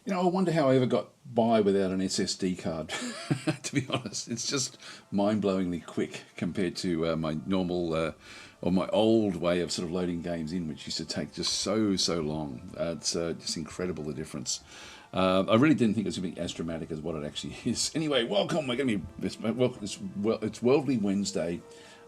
You know, I wonder how I ever got by without an SSD card. To be honest, it's just mind-blowingly quick compared to my normal or my old way of sort of loading games in, which used to take just so long. It's just incredible the difference. I really didn't think it was going to be as dramatic as what it actually is. Anyway, welcome. We're going to be it's Worldly Wednesday.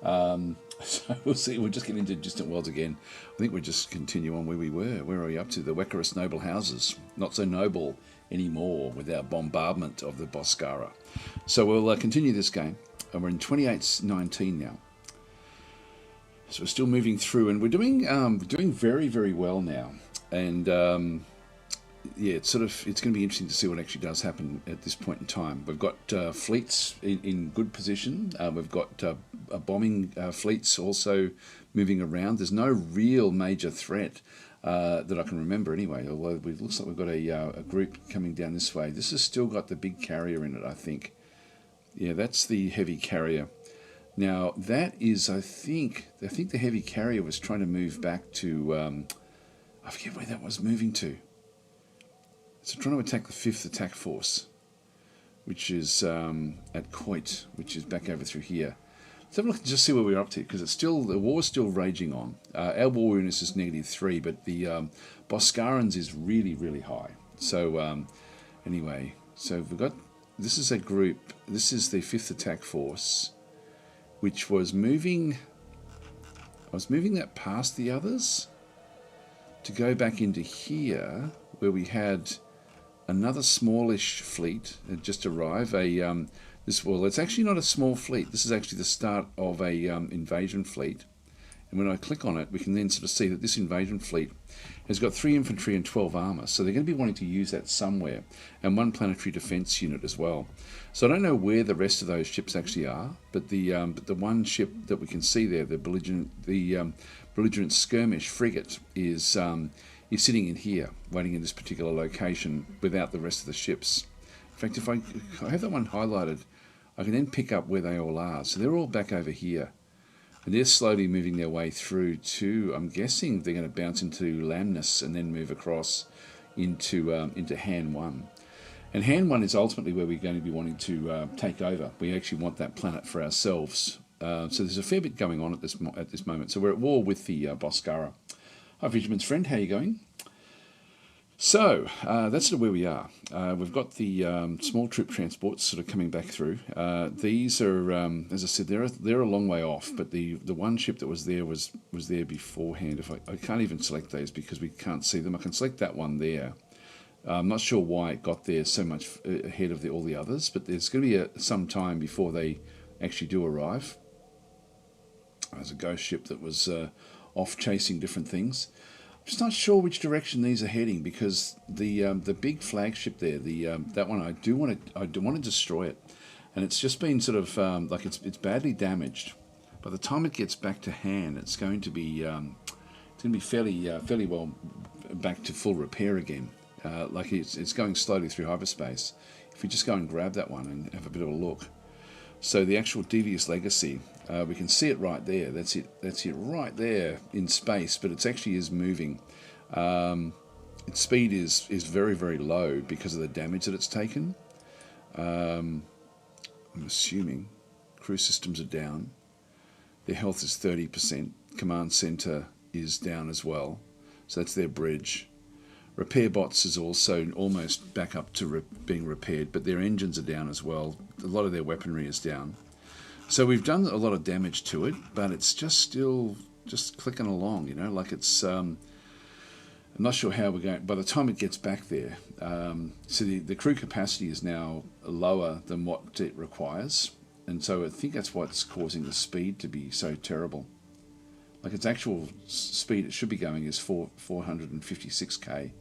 So we'll see. We'll just get into distant worlds again. I think we'll just continue on where we were. Where are we up to? The Wekarus noble houses. Not so noble anymore with our bombardment of the Boscara. So we'll continue this game. And we're in 2819 now. So we're still moving through, and we're doing very well now. And yeah, it's going to be interesting to see what actually does happen at this point in time. We've got fleets in good position. We've got bombing fleets also moving around. There's no real major threat that I can remember anyway, although it looks like we've got a group coming down this way. This has still got the big carrier in it, I think. Yeah, that's the heavy carrier. Now, that is, I think the heavy carrier was trying to move back to, I forget where that was moving to. So trying to attack the 5th Attack Force, which is at Coit, which is back over through here. Let's have a look and just see where we're up to, because the war's still raging on. Our war weakness is -3, but the Boscarans is really high. So anyway, so we've got, this is a group, this is the 5th Attack Force, which was moving, I was moving that past the others to go back into here, where we had another smallish fleet had just arrived. Well, it's actually not a small fleet. This is actually the start of a invasion fleet. And when I click on it, we can then sort of see that this invasion fleet has got 3 infantry and 12 armour. So they're going to be wanting to use that somewhere, and 1 planetary defence unit as well. So I don't know where the rest of those ships actually are, but the one ship that we can see there, the belligerent skirmish frigate, is sitting in here, waiting in this particular location without the rest of the ships. In fact, if I have that one highlighted, I can then pick up where they all are. So they're all back over here. And they're slowly moving their way through to, I'm guessing they're going to bounce into Lamnus and then move across into Han 1. And Han 1 is ultimately where we're going to be wanting to take over. We actually want that planet for ourselves. So there's a fair bit going on at this moment. So we're at war with the Boscara. Hi, Fisherman's Friend, how are you going? So, that's sort of where we are. We've got the small troop transports sort of coming back through. These are, as I said, they're a long way off, but the one ship that was there was there beforehand. I can't even select those because we can't see them. I can select that one there. I'm not sure why it got there so much ahead of all the others, but there's going to be some time before they actually do arrive. There's a ghost ship that was off chasing different things. I'm just not sure which direction these are heading, because the big flagship there, that one, I do want to destroy it, and it's just been sort of like it's badly damaged. By the time it gets back to Han, it's going to be fairly well back to full repair again. Like it's going slowly through hyperspace. If we just go and grab that one and have a bit of a look. So the actual Devious Legacy, we can see it right there. That's it right there in space, but it actually is moving. Its speed is very low because of the damage that it's taken. I'm assuming crew systems are down. Their health is 30%. Command center is down as well. So that's their bridge. Repair bots is also almost back up to being repaired, but their engines are down as well. A lot of their weaponry is down. So we've done a lot of damage to it, but it's just still just clicking along, you know, like it's... I'm not sure how we're going... By the time it gets back there, so the crew capacity is now lower than what it requires, and so I think that's what's causing the speed to be so terrible. Like its actual speed it should be going is 456k.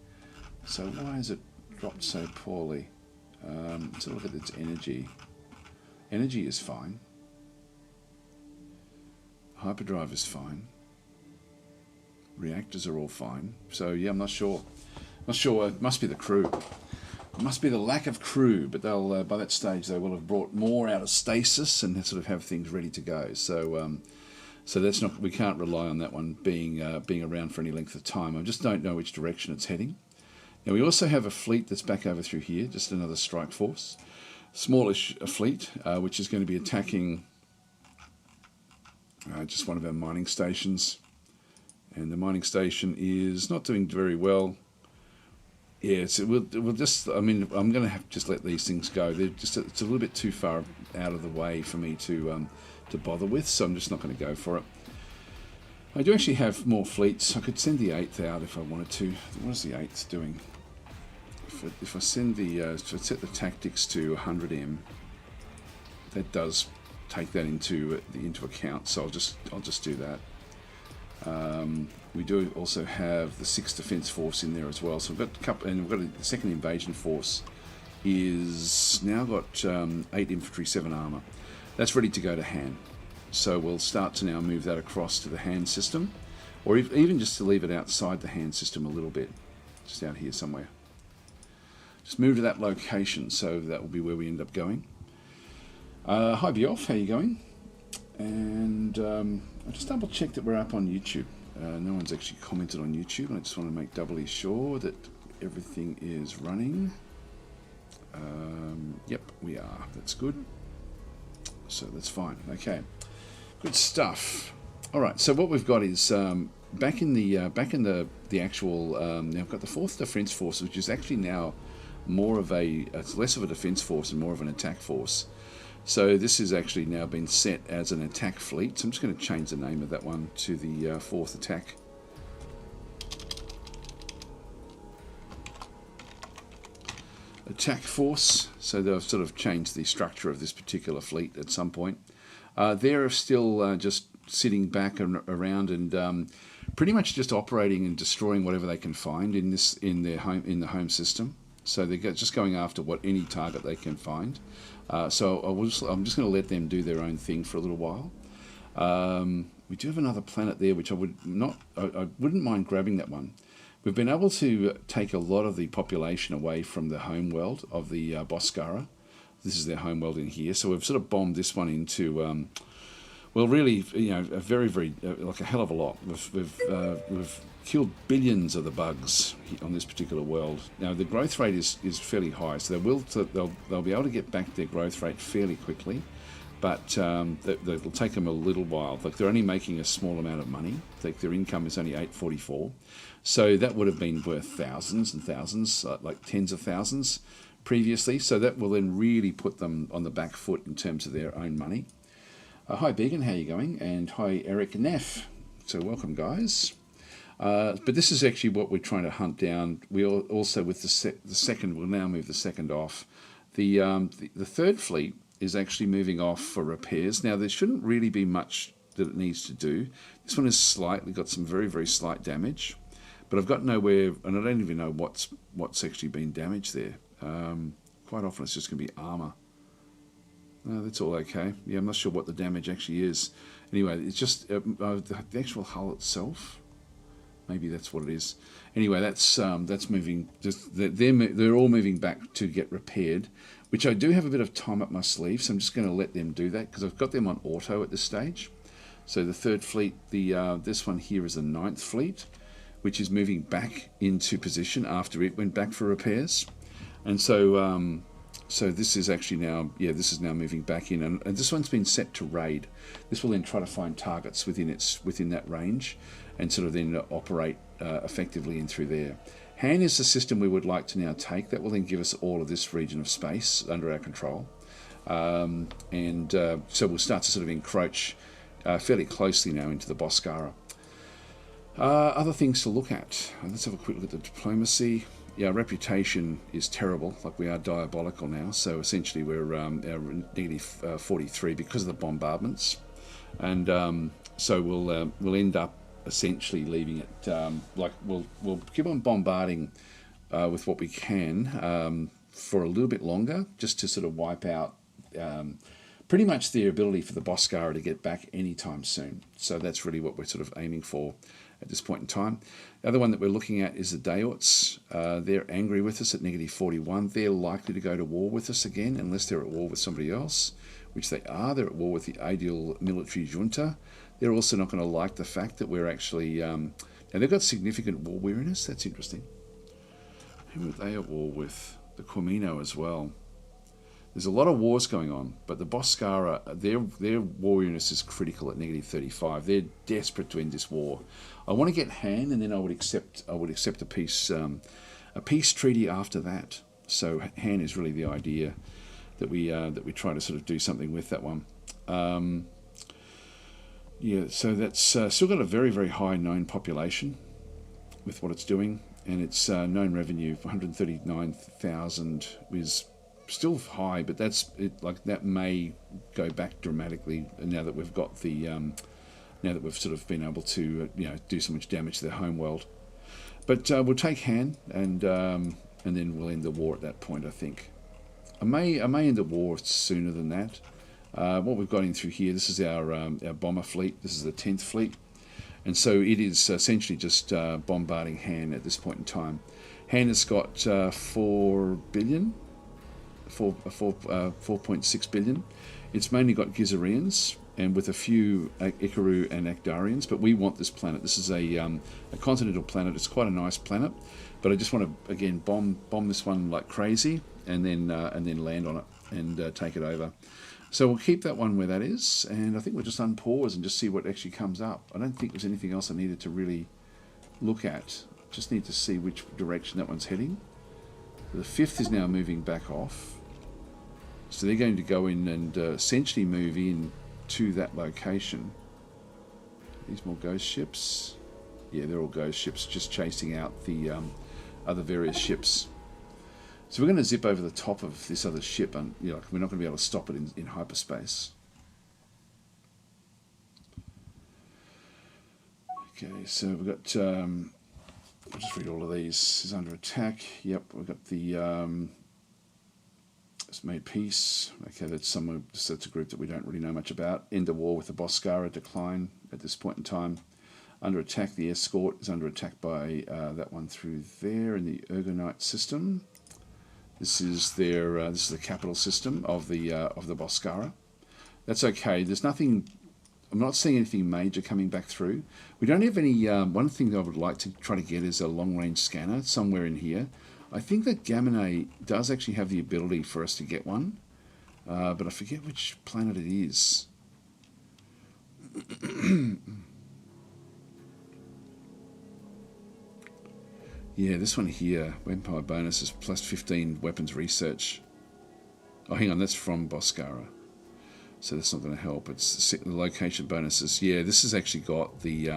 So why has it dropped so poorly? Let's look at its energy. Energy is fine. Hyperdrive is fine. Reactors are all fine. So yeah, I'm not sure. Not sure. It must be the crew. It must be the lack of crew. But they'll by that stage they will have brought more out of stasis and sort of have things ready to go. So so that's not. We can't rely on that one being around for any length of time. I just don't know which direction it's heading. Now we also have a fleet that's back over through here, just another strike force. Smallish fleet, which is going to be attacking just one of our mining stations. And the mining station is not doing very well. Yeah, so we'll just, I mean, I'm going to have to just let these things go. They're just, it's a little bit too far out of the way for me to bother with, so I'm just not going to go for it. I do actually have more fleets. I could send the 8th out if I wanted to. What is the 8th doing? If I send the, if I set the tactics to 100M, that does take that into account. So I'll just do that. We do also have the 6th Defence Force in there as well. So we've got a couple, and we've got the 2nd Invasion Force is now got 8 infantry, 7 armour. That's ready to go to Han. So we'll start to now move that across to the Han system, or even just to leave it outside the Han system a little bit, just out here somewhere. Just move to that location, so that will be where we end up going. Hi Bjoff, how you going? And I just double checked that we're up on YouTube. No one's actually commented on YouTube, and I just want to make doubly sure that everything is running. Yep, we are. That's good. So that's fine. Okay, good stuff. All right. So what we've got is back in the actual. Now I've got the 4th Defence Force, which is actually now more of it's less of a defence force and more of an attack force. So this has actually now been set as an attack fleet. So I'm just going to change the name of that one to the 4th Attack. Attack Force. So they've sort of changed the structure of this particular fleet at some point. They're still just sitting back and around and pretty much just operating and destroying whatever they can find in the home system. So they're just going after any target they can find. So I'm just going to let them do their own thing for a little while. We do have another planet there, which I wouldn't mind grabbing that one. We've been able to take a lot of the population away from the home world of the Boscara. This is their home world in here. So we've sort of bombed this one into, well, really, a very, very, like a hell of a lot. We've killed billions of the bugs on this particular world. Now the growth rate is fairly high, so they'll be able to get back their growth rate fairly quickly, but it'll take them a little while. Like they're only making a small amount of money. Like their income is only 844, so that would have been worth thousands and thousands, like tens of thousands previously. So that will then really put them on the back foot in terms of their own money. Hi Began, how you going? And hi Eric Neff. So welcome guys. But this is actually what we're trying to hunt down. We also with the second, we'll now move the 2nd off. The 3rd fleet is actually moving off for repairs. Now there shouldn't really be much that it needs to do. This one has got some very, very slight damage, but I've got nowhere, and I don't even know what's actually been damaged there. Quite often it's just going to be armour. No, that's all okay. Yeah, I'm not sure what the damage actually is. Anyway, it's just the actual hull itself. Maybe that's what it is. Anyway, that's moving. They're all moving back to get repaired, which I do have a bit of time up my sleeve. So I'm just going to let them do that because I've got them on auto at this stage. So the 3rd fleet, this one here is the 9th fleet, which is moving back into position after it went back for repairs, and so. So this is actually now, this is now moving back in, and this one's been set to raid. This will then try to find targets within that range, and sort of then operate effectively in through there. Han is the system we would like to now take. That will then give us all of this region of space under our control, so we'll start to sort of encroach fairly closely now into the Boscara. Other things to look at. Let's have a quick look at the diplomacy. Yeah, our reputation is terrible. Like we are diabolical now. So essentially, we're negative 43 because of the bombardments, and so we'll end up essentially leaving it like we'll keep on bombarding with what we can for a little bit longer, just to sort of wipe out pretty much the ability for the Boscara to get back anytime soon. So that's really what we're sort of aiming for at this point in time. The other one that we're looking at is the Daots. They're angry with us at negative 41. They're likely to go to war with us again unless they're at war with somebody else, which they are. They're at war with the ideal military junta. They're also not going to like the fact that we're actually... now they've got significant war weariness. That's interesting. Who are they at war with? The Quamino as well. There's a lot of wars going on, but the Boscara, their warriourness is critical at -35. They're desperate to end this war. I want to get Han, and then I would accept a peace treaty after that. So Han is really the idea that we try to sort of do something with that one. Yeah, so that's still got a very, very high known population with what it's doing, and its known revenue for 139,000 is still high, but that's it. Like that may go back dramatically now that we've got the now that we've sort of been able to do so much damage to their home world. But we'll take Han, and then we'll end the war at that point. I think I may end the war sooner than that. What we've got in through here, this is our bomber fleet. This is the 10th fleet, and so it is essentially just bombarding Han at this point in time. Han has got 4 billion. 4.6 billion. It's mainly got Gizarians and with a few Ikaru and Akdarians, but we want this planet. This is a continental planet. It's quite a nice planet, but I just want to again bomb this one like crazy, and then land on it and take it over. So we'll keep that one where that is, and I think we'll just unpause and just see what actually comes up. I don't think there's anything else I needed to really look at. Just need to see which direction that one's heading. The 5th is now moving back off. So they're going to go in and essentially move in to that location. These more ghost ships. Yeah, they're all ghost ships, just chasing out the other various ships. So we're going to zip over the top of this other ship, and we're not going to be able to stop it in hyperspace. Okay, so we've got... I'll just read all of these. Is under attack. Yep, we've got the... it's made peace. Okay, that's a group that we don't really know much about. End the war with the Boscara, decline at this point in time. Under attack, the escort is under attack by that one through there in the Ergonite system. This is their this is the capital system of the Boscara. That's okay. There's nothing. I'm not seeing anything major coming back through. We don't have any. One thing that I would like to try to get is a long-range scanner somewhere in here. I think that Gamine does actually have the ability for us to get one, but I forget which planet it is. Yeah, this one here, Empire bonus is plus 15 weapons research. Oh, hang on, that's from Boscara. So that's not going to help. It's the location bonuses. Yeah, this has actually got the...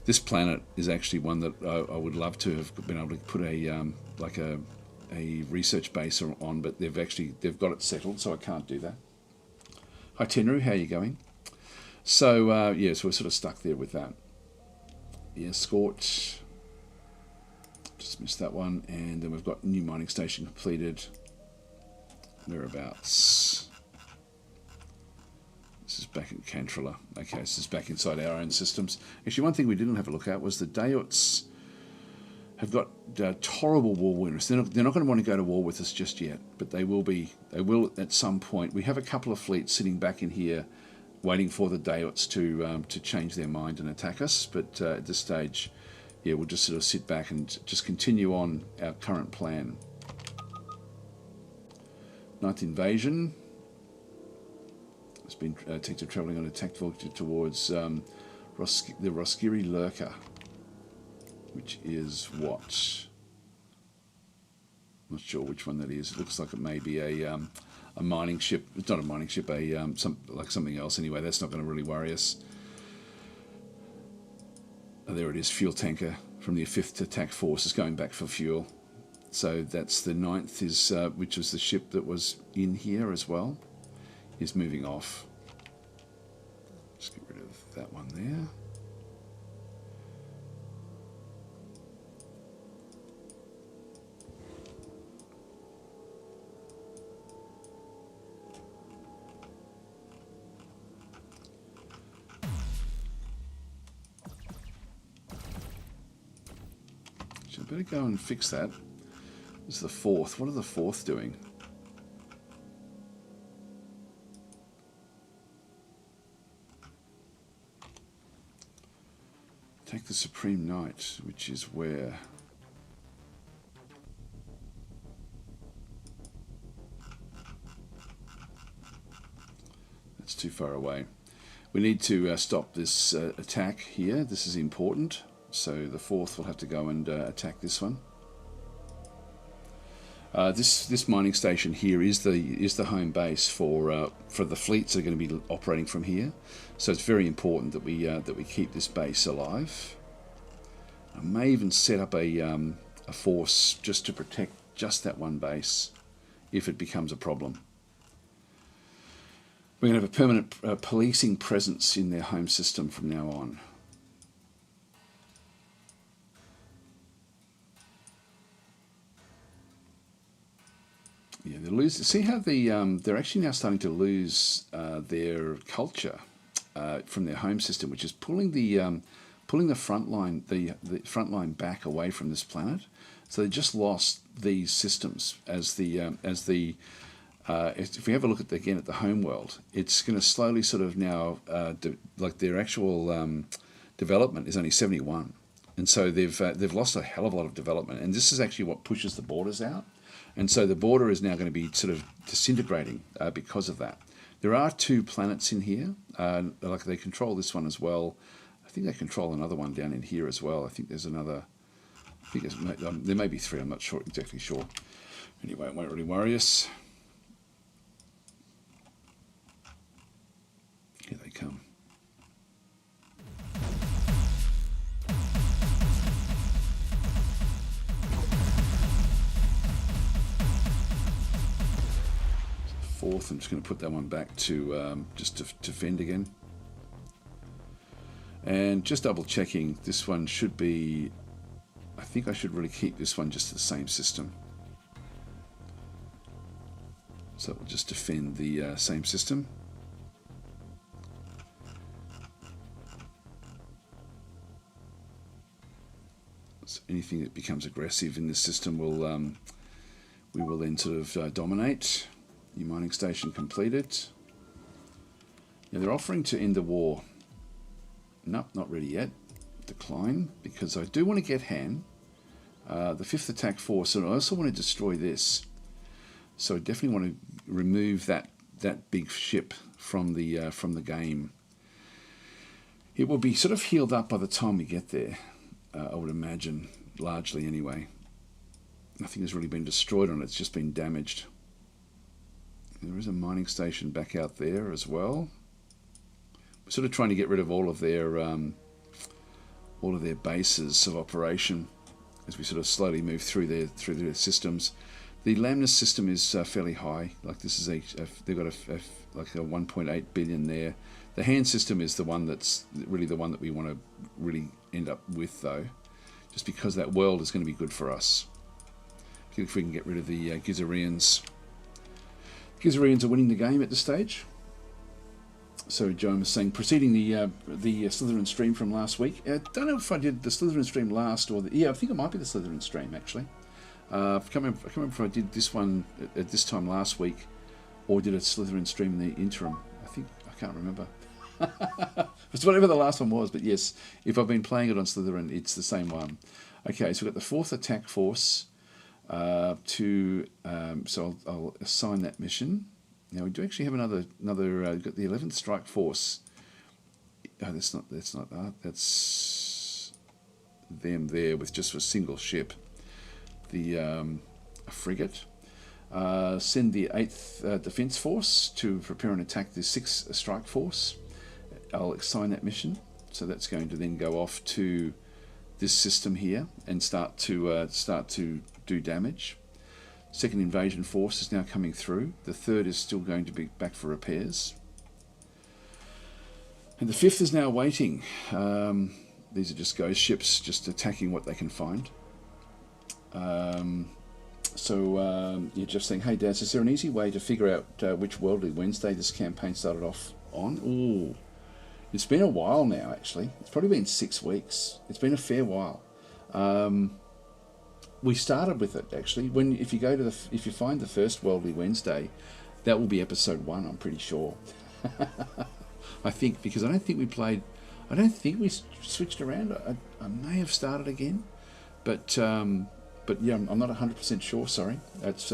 this planet is actually one that I would love to have been able to put a research base on, but they've got it settled, so I can't do that. Hi Tenru, how are you going? So so we're sort of stuck there with that. The escort, just missed that one, and then we've got new mining station completed. Whereabouts? This is back in Cantrilla. Okay, this is back inside our own systems. Actually, one thing we didn't have a look at was the Daots have got horrible war winners. They're not going to want to go to war with us just yet, but they will be. They will at some point. We have a couple of fleets sitting back in here, waiting for the Daots to change their mind and attack us. But at this stage, yeah, we'll just sort of sit back and just continue on our current plan. Ninth invasion. It's been detected travelling on a tactical towards the Roskiri Lurker, which is what? I'm not sure which one that is. It looks like it may be a mining ship. It's not a mining ship. Something else. Anyway, that's not going to really worry us. Oh, there it is. Fuel tanker from the 5th Attack Force is going back for fuel. So that's the 9th, which was the ship that was in here as well, is moving off. Just get rid of that one there. So I better go and fix that. This is the 4th. What are the 4th doing? Take the Supreme Knight, which is where... too far away. We need to stop this attack here. This is important. So the 4th will have to go and attack this one. This mining station here is the home base for the fleets that are going to be operating from here. So it's very important that we keep this base alive. I may even set up a force just to protect just that one base if it becomes a problem. We're going to have a permanent policing presence in their home system from now on. Yeah, they lose. See how they're actually now starting to lose their culture from their home system, which is pulling the front line back away from this planet. So they just lost these systems as if we have a look at again at the home world, it's going to slowly sort of now like their actual development is only 71, and so they've lost a hell of a lot of development, and this is actually what pushes the borders out, and so the border is now going to be sort of disintegrating because of that. There are 2 planets in here, like they control this one as well. I think they control another one down in here as well. I think there's another. I think there may be 3. I'm not exactly sure. Anyway, it won't really worry us. Here they come. So 4th, I'm just going to put that one back to just to defend again. And just double checking, this one should be, I think I should really keep this one just the same system. So we'll just defend the same system. So anything that becomes aggressive in this system will we will then sort of dominate. New mining station completed. Now they're offering to end the war. Nope, not ready yet. Decline, because I do want to get Han, the 5th attack force, and I also want to destroy this. So I definitely want to remove that big ship from the game. It will be sort of healed up by the time we get there. I would imagine, largely anyway. Nothing has really been destroyed on it, it's just been damaged. There is a mining station back out there as well. We're sort of trying to get rid of all of their bases of operation as we sort of slowly move through their systems. The Lamnis system is fairly high. Like this is they've got like a 1.8 billion there. The hand system is the one that's really the one that we want to really end up with, though, just because that world is going to be good for us. If we can get rid of the Gizarians. Gizarians are winning the game at this stage. So Joan was saying, preceding the Slytherin stream from last week. I don't know if I did the Slytherin stream last or yeah, I think it might be the Slytherin stream actually. I can't remember if I did this one at this time last week, or did a Slytherin stream in the interim. I can't remember. It's whatever the last one was, but yes, if I've been playing it on Slytherin, it's the same one. Okay, so we've got the 4th attack force so I'll assign that mission. Now we do actually have another we've got the 11th strike force. Oh, that's not that's them there with just a single ship. The a frigate. Send the 8th defence force to prepare and attack the 6th strike force. I'll assign that mission, so that's going to then go off to this system here and start to do damage. 2nd invasion force is now coming through. The 3rd is still going to be back for repairs, and the 5th is now waiting. These are just ghost ships, just attacking what they can find. You're just saying, hey Daz, is there an easy way to figure out which Worldly Wednesday this campaign started off on? Ooh, it's been a while now actually. It's probably been 6 weeks. It's been a fair while. We started with it actually. If you find the first Worldly Wednesday, that will be episode 1. I'm pretty sure. I think, because I don't think we switched around. I may have started again, but yeah, I'm not 100% sure. Sorry. It's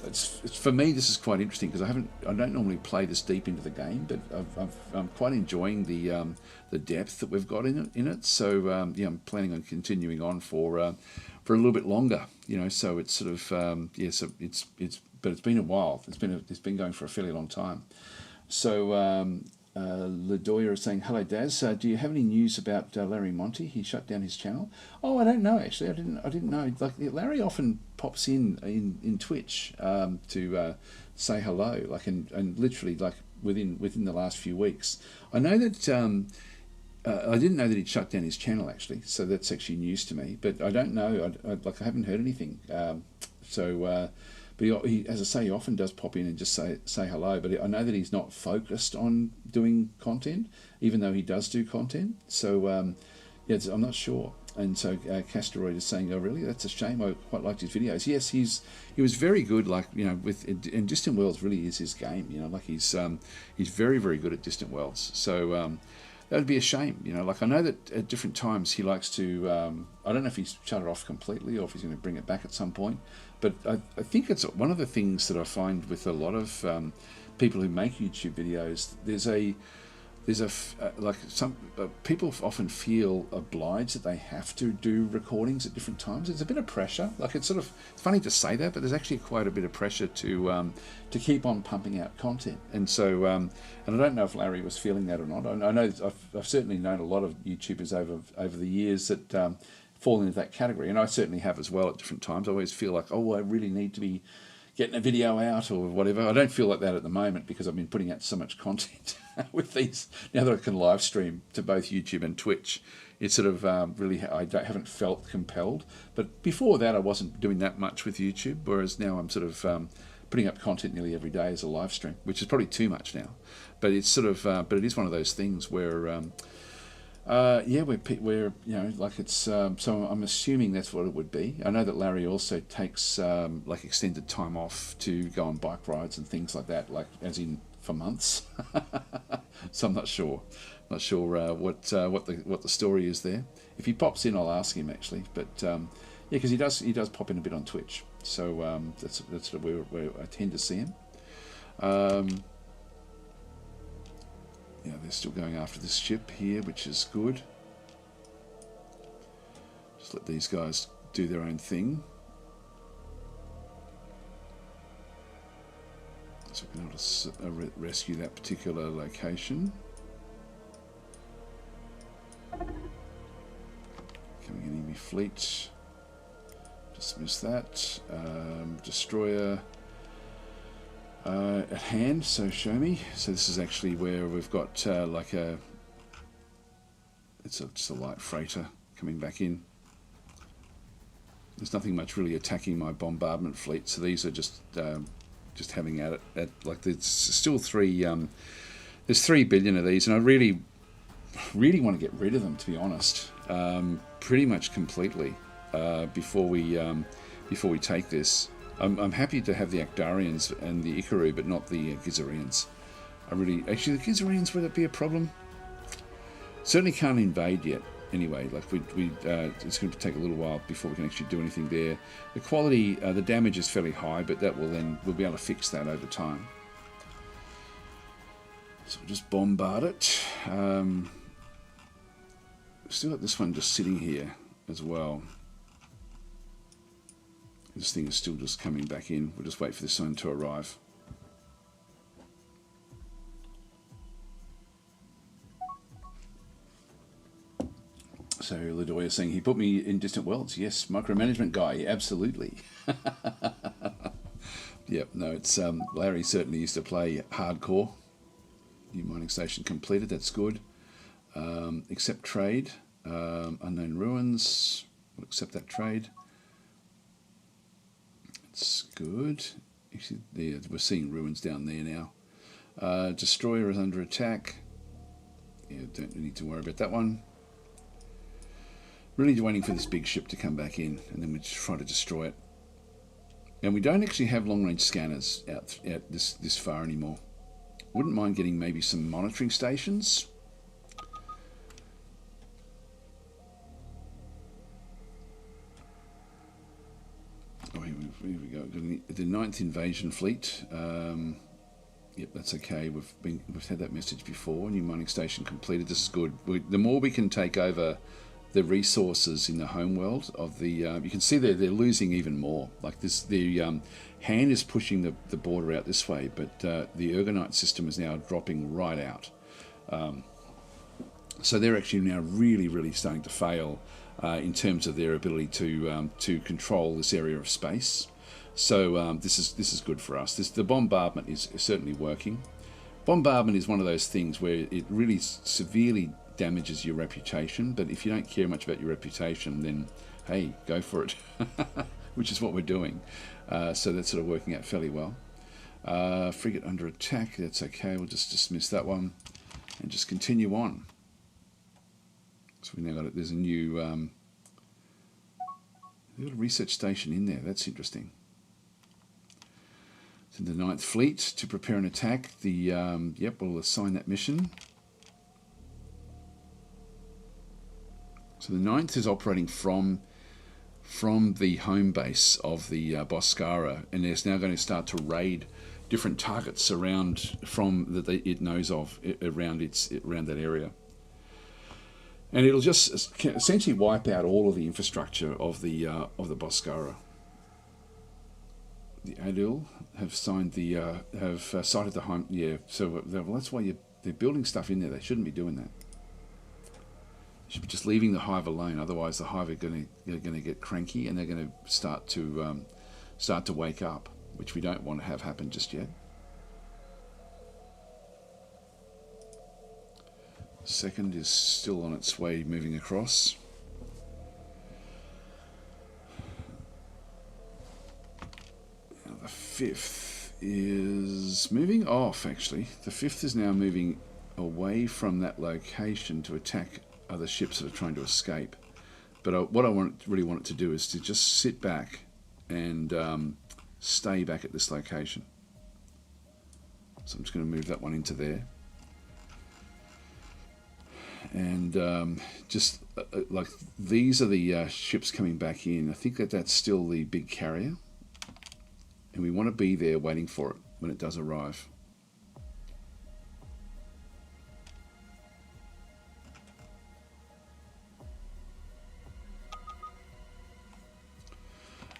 it's for me. This is quite interesting because I don't normally play this deep into the game, but I'm quite enjoying the depth that we've got in it. So yeah, I'm planning on continuing on for a little bit longer. So it's sort of so but it's been a while. It's been going for a fairly long time. So Ladoya is saying, "Hello, Daz. Do you have any news about Larry Monty? He shut down his channel." Oh, I don't know actually. I didn't know. Like Larry often pops in Twitch to say hello. Like and literally like within the last few weeks. I know that I didn't know that he'd shut down his channel actually. So that's actually news to me. But I don't know. I haven't heard anything. But he, as I say, he often does pop in and just say hello. But I know that he's not focused on doing content, even though he does do content. So yeah, I'm not sure. And so Casteroid is saying, "Oh, really? That's a shame. I quite liked his videos." Yes, he was very good. Like and Distant Worlds really is his game. Like he's very very good at Distant Worlds. So that would be a shame. Like I know that at different times he likes to. I don't know if he's shut it off completely or if he's going to bring it back at some point. But I think it's one of the things that I find with a lot of people who make YouTube videos. Some people often feel obliged that they have to do recordings at different times. It's a bit of pressure. Like it's funny to say that, but there's actually quite a bit of pressure to keep on pumping out content. And so, and I don't know if Larry was feeling that or not. I know I've certainly known a lot of YouTubers over the years that fall into that category, and I certainly have as well at different times. I always feel like, oh, I really need to be getting a video out or whatever. I don't feel like that at the moment because I've been putting out so much content with these. Now that I can live stream to both YouTube and Twitch, it's sort of really, haven't felt compelled. But before that, I wasn't doing that much with YouTube, whereas now I'm sort of putting up content nearly every day as a live stream, which is probably too much now. But it's sort of, but it is one of those things where, yeah, we're like it's. So I'm assuming that's what it would be. I know that Larry also takes like extended time off to go on bike rides and things like that, like as in for months. So I'm not sure. Not sure what the story is there. If he pops in, I'll ask him actually. But yeah, because he does pop in a bit on Twitch. So that's where I tend to see him. Yeah, they're still going after this ship here, which is good. Just let these guys do their own thing. So we've been able to rescue that particular location. Coming in enemy fleet. Dismiss that. Destroyer at hand, so show me. So this is actually where we've got like just a light freighter coming back in. There's nothing much really attacking my bombardment fleet, so these are just having at it. Like there's still there's 3 billion of these, and I really want to get rid of them, to be honest, pretty much completely before we take this. I'm happy to have the Akdarians and the Ikaru, but not the Gizarians. Actually, the Gizarians, would it be a problem? Certainly can't invade yet. Anyway, like it's going to take a little while before we can actually do anything there. The quality, the damage is fairly high, but we'll be able to fix that over time. So we'll just bombard it. Still got this one just sitting here as well. This thing is still just coming back in. We'll just wait for this one to arrive. So Ladoya is saying, he put me in Distant Worlds. Yes, micromanagement guy, absolutely. Yep, no, it's Larry certainly used to play hardcore. New mining station completed, that's good. Accept trade. Unknown ruins. We'll accept that trade. It's good. Actually, we're seeing ruins down there now. Destroyer is under attack. Yeah, don't need to worry about that one. Really waiting for this big ship to come back in, and then we try to destroy it. And we don't actually have long-range scanners out this far anymore. Wouldn't mind getting maybe some monitoring stations. Oh, here we go. The 9th Invasion Fleet. Yep, that's okay. We've had that message before. New mining station completed. This is good. The more we can take over the resources in the homeworld of the, you can see they're losing even more. Like this, the hand is pushing the border out this way, but the Ergonite system is now dropping right out. So they're actually now really starting to fail in terms of their ability to control this area of space. So this is good for us. The bombardment is certainly working. Bombardment is one of those things where it really severely damages your reputation, but if you don't care much about your reputation, then hey, go for it, which is what we're doing. So that's sort of working out fairly well. Frigate under attack, that's okay. We'll just dismiss that one and just continue on. So we now got it. There's a new little research station in there. That's interesting. So the 9th Fleet to prepare an attack. The yep, we'll assign that mission. So the 9th is operating from the home base of the Boscara, and it's now going to start to raid different targets around it knows of around that area. And it'll just essentially wipe out all of the infrastructure of the Boscara. The Adil have signed have cited the home. Yeah, so that's why they're building stuff in there. They shouldn't be doing that. They should be just leaving the hive alone. Otherwise, the hive are going to get cranky and they're going to start to wake up, which we don't want to have happen just yet. Second is still on its way, moving across. Now the 5th is moving off, actually. The 5th is now moving away from that location to attack other ships that are trying to escape. But what I really want it to do is to just sit back and stay back at this location. So I'm just going to move that one into there. And just like these are the ships coming back in. I think that's still the big carrier, and we want to be there waiting for it when it does arrive.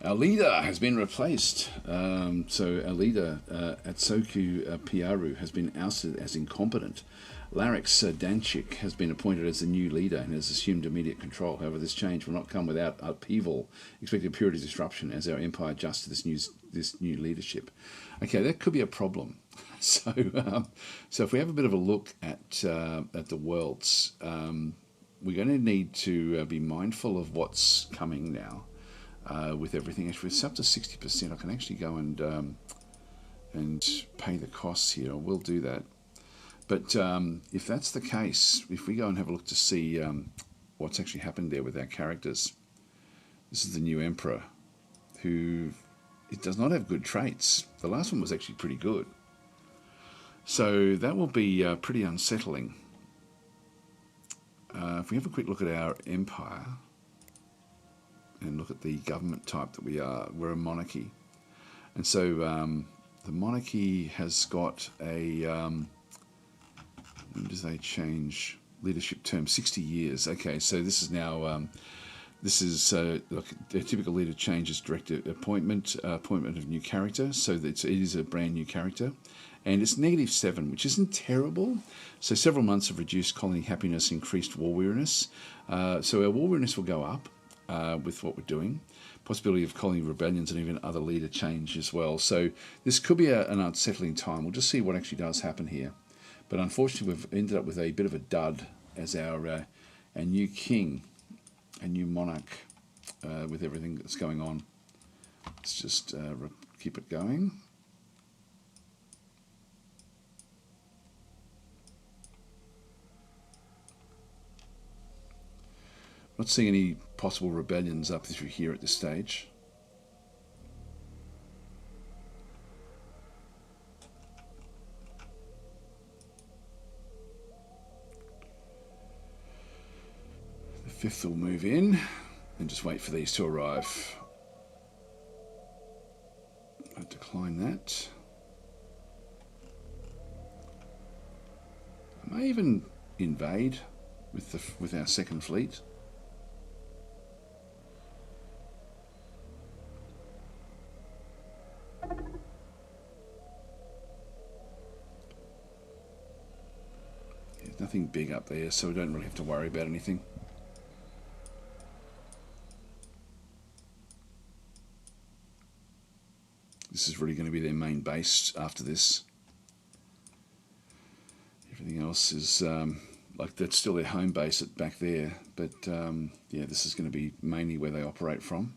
Our leader has been replaced. So our leader, Atsoku Piaru, has been ousted as incompetent. Larix Danchik has been appointed as the new leader and has assumed immediate control. However, this change will not come without upheaval, expected purity disruption as our empire adjusts to this new leadership. Okay, that could be a problem. So if we have a bit of a look at the worlds, we're going to need to be mindful of what's coming now with everything. If it's up to 60%, I can actually go and pay the costs here. I will do that. But if that's the case, if we go and have a look to see what's actually happened there with our characters, this is the new Emperor, who it does not have good traits. The last one was actually pretty good. So that will be pretty unsettling. If we have a quick look at our empire and look at the government type that we are, we're a monarchy. And so the monarchy has got a... when does they change leadership term? 60 years. Okay, so this is now look, a typical leader changes direct appointment of new character. So it is a brand new character, and it's -7, which isn't terrible. So several months of reduced colony happiness, increased war weariness. So our war weariness will go up with what we're doing. Possibility of colony rebellions and even other leader change as well. So this could be an unsettling time. We'll just see what actually does happen here. But unfortunately, we've ended up with a bit of a dud as our new king, a new monarch, with everything that's going on. Let's just keep it going. Not seeing any possible rebellions up through here at this stage. The 5th will move in and just wait for these to arrive. decline that. I may even invade with our second fleet. There's nothing big up there, so we don't really have to worry about anything. This is really going to be their main base after this. Everything else is like that's still their home base back there, but yeah, this is going to be mainly where they operate from.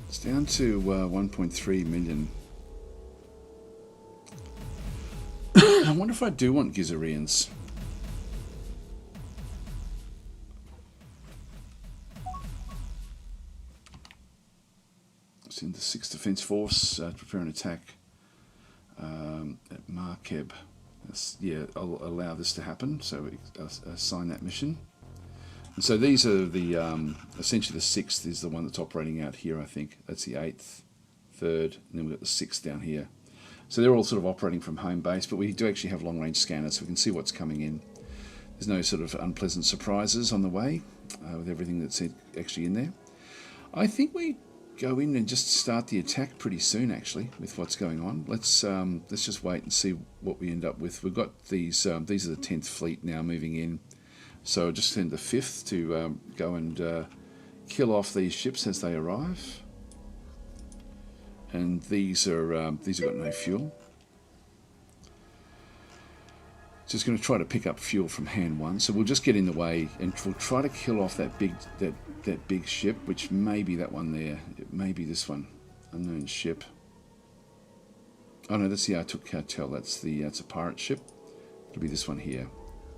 It's down to 1.3 million. I wonder if I do want Gizarians. Send the 6th Defence Force to prepare an attack at Markeb. Yeah, I'll allow this to happen, so we assign that mission. And so these are the, essentially the 6th is the one that's operating out here, I think. That's the 8th, 3rd, and then we've got the 6th down here. So they're all sort of operating from home base, but we do actually have long-range scanners, so we can see what's coming in. There's no sort of unpleasant surprises on the way with everything that's actually in there. I think we go in and just start the attack pretty soon, actually, with what's going on. Let's just wait and see what we end up with. We've got these are the 10th fleet now moving in, so I'll just send the 5th to go and kill off these ships as they arrive. And these have got no fuel. Just going to try to pick up fuel from hand 1, so we'll just get in the way and we'll try to kill off that big ship, which may be that one there. It may be this one, unknown ship. Oh no, that's the Artuk Cartel. That's a pirate ship. It'll be this one here.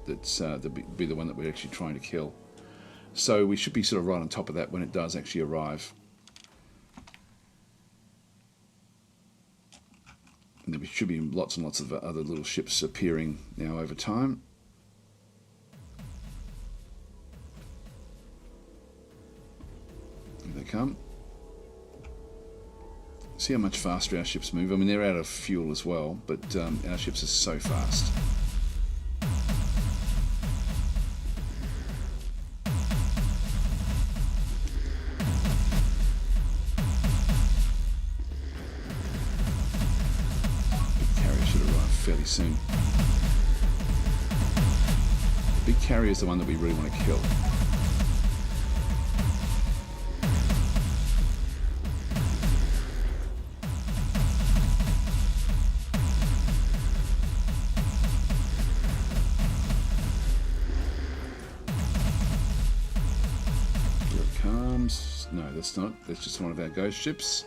That'll be the one that we're actually trying to kill. So we should be sort of right on top of that when it does actually arrive. And there should be lots and lots of other little ships appearing now over time. Here they come. See how much faster our ships move. I mean, they're out of fuel as well, but our ships are so fast. Fairly soon. The big carrier is the one that we really want to kill. Here it comes. No, that's not. That's just one of our ghost ships.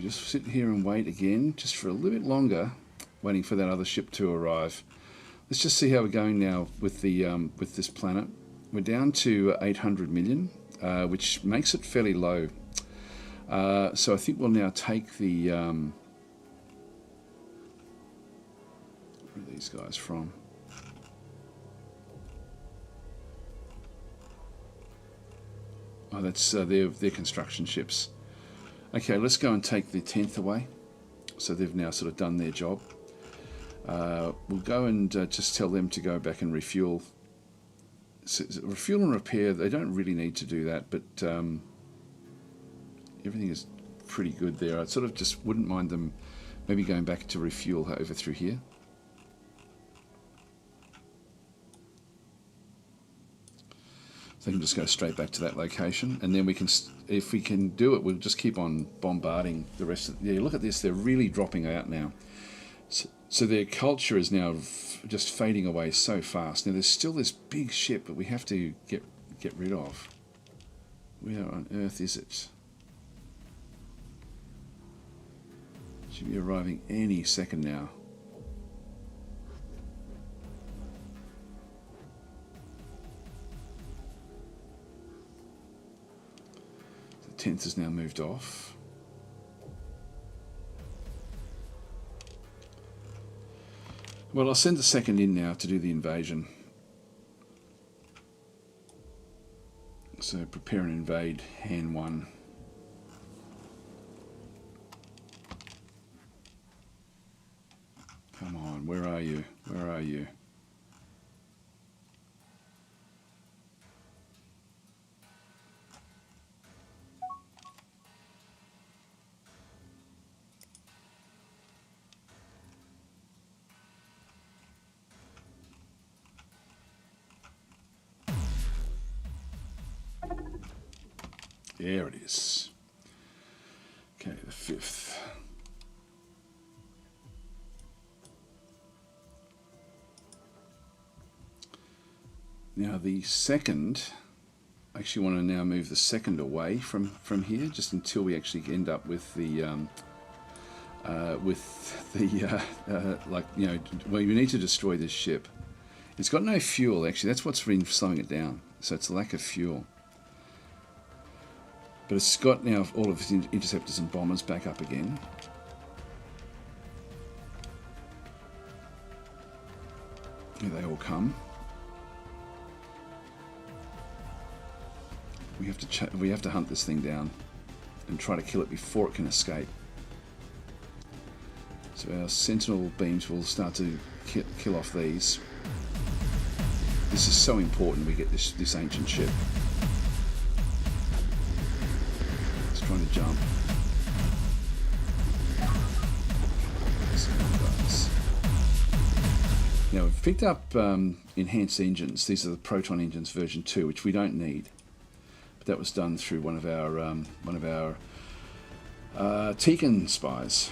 Just sit here and wait again, just for a little bit longer, waiting for that other ship to arrive. Let's just see how we're going now with the with this planet. We're down to 800 million, which makes it fairly low. So I think we'll now take the where are these guys from? Oh, that's their construction ships. Okay, let's go and take the 10th away. So they've now sort of done their job. We'll go and just tell them to go back and refuel. So, refuel and repair, they don't really need to do that, but everything is pretty good there. I sort of just wouldn't mind them maybe going back to refuel over through here. So they can just go straight back to that location, and then we can, if we can do it, we'll just keep on bombarding the rest of. Yeah, look at this; they're really dropping out now. So their culture is now just fading away so fast. Now there's still this big ship, but we have to get rid of. Where on earth is it? Should be arriving any second now. 10th is now moved off. Well, I'll send the 2nd in now to do the invasion. So prepare and invade, hand 1. Come on, where are you? Where are you? There it is. Okay, the 5th. Now the 2nd, I actually want to now move the 2nd away from here, just until we actually end up with the like, you know, well, you need to destroy this ship. It's got no fuel, actually. That's what's been slowing it down. So it's a lack of fuel. But it's got now all of its interceptors and bombers back up again. Here they all come. We have to hunt this thing down and try to kill it before it can escape. So our sentinel beams will start to kill off these. This is so important we get this ancient ship. It's trying to jump. Now we've picked up enhanced engines. These are the Proton engines version 2, which we don't need. But that was done through one of our Tekin spies.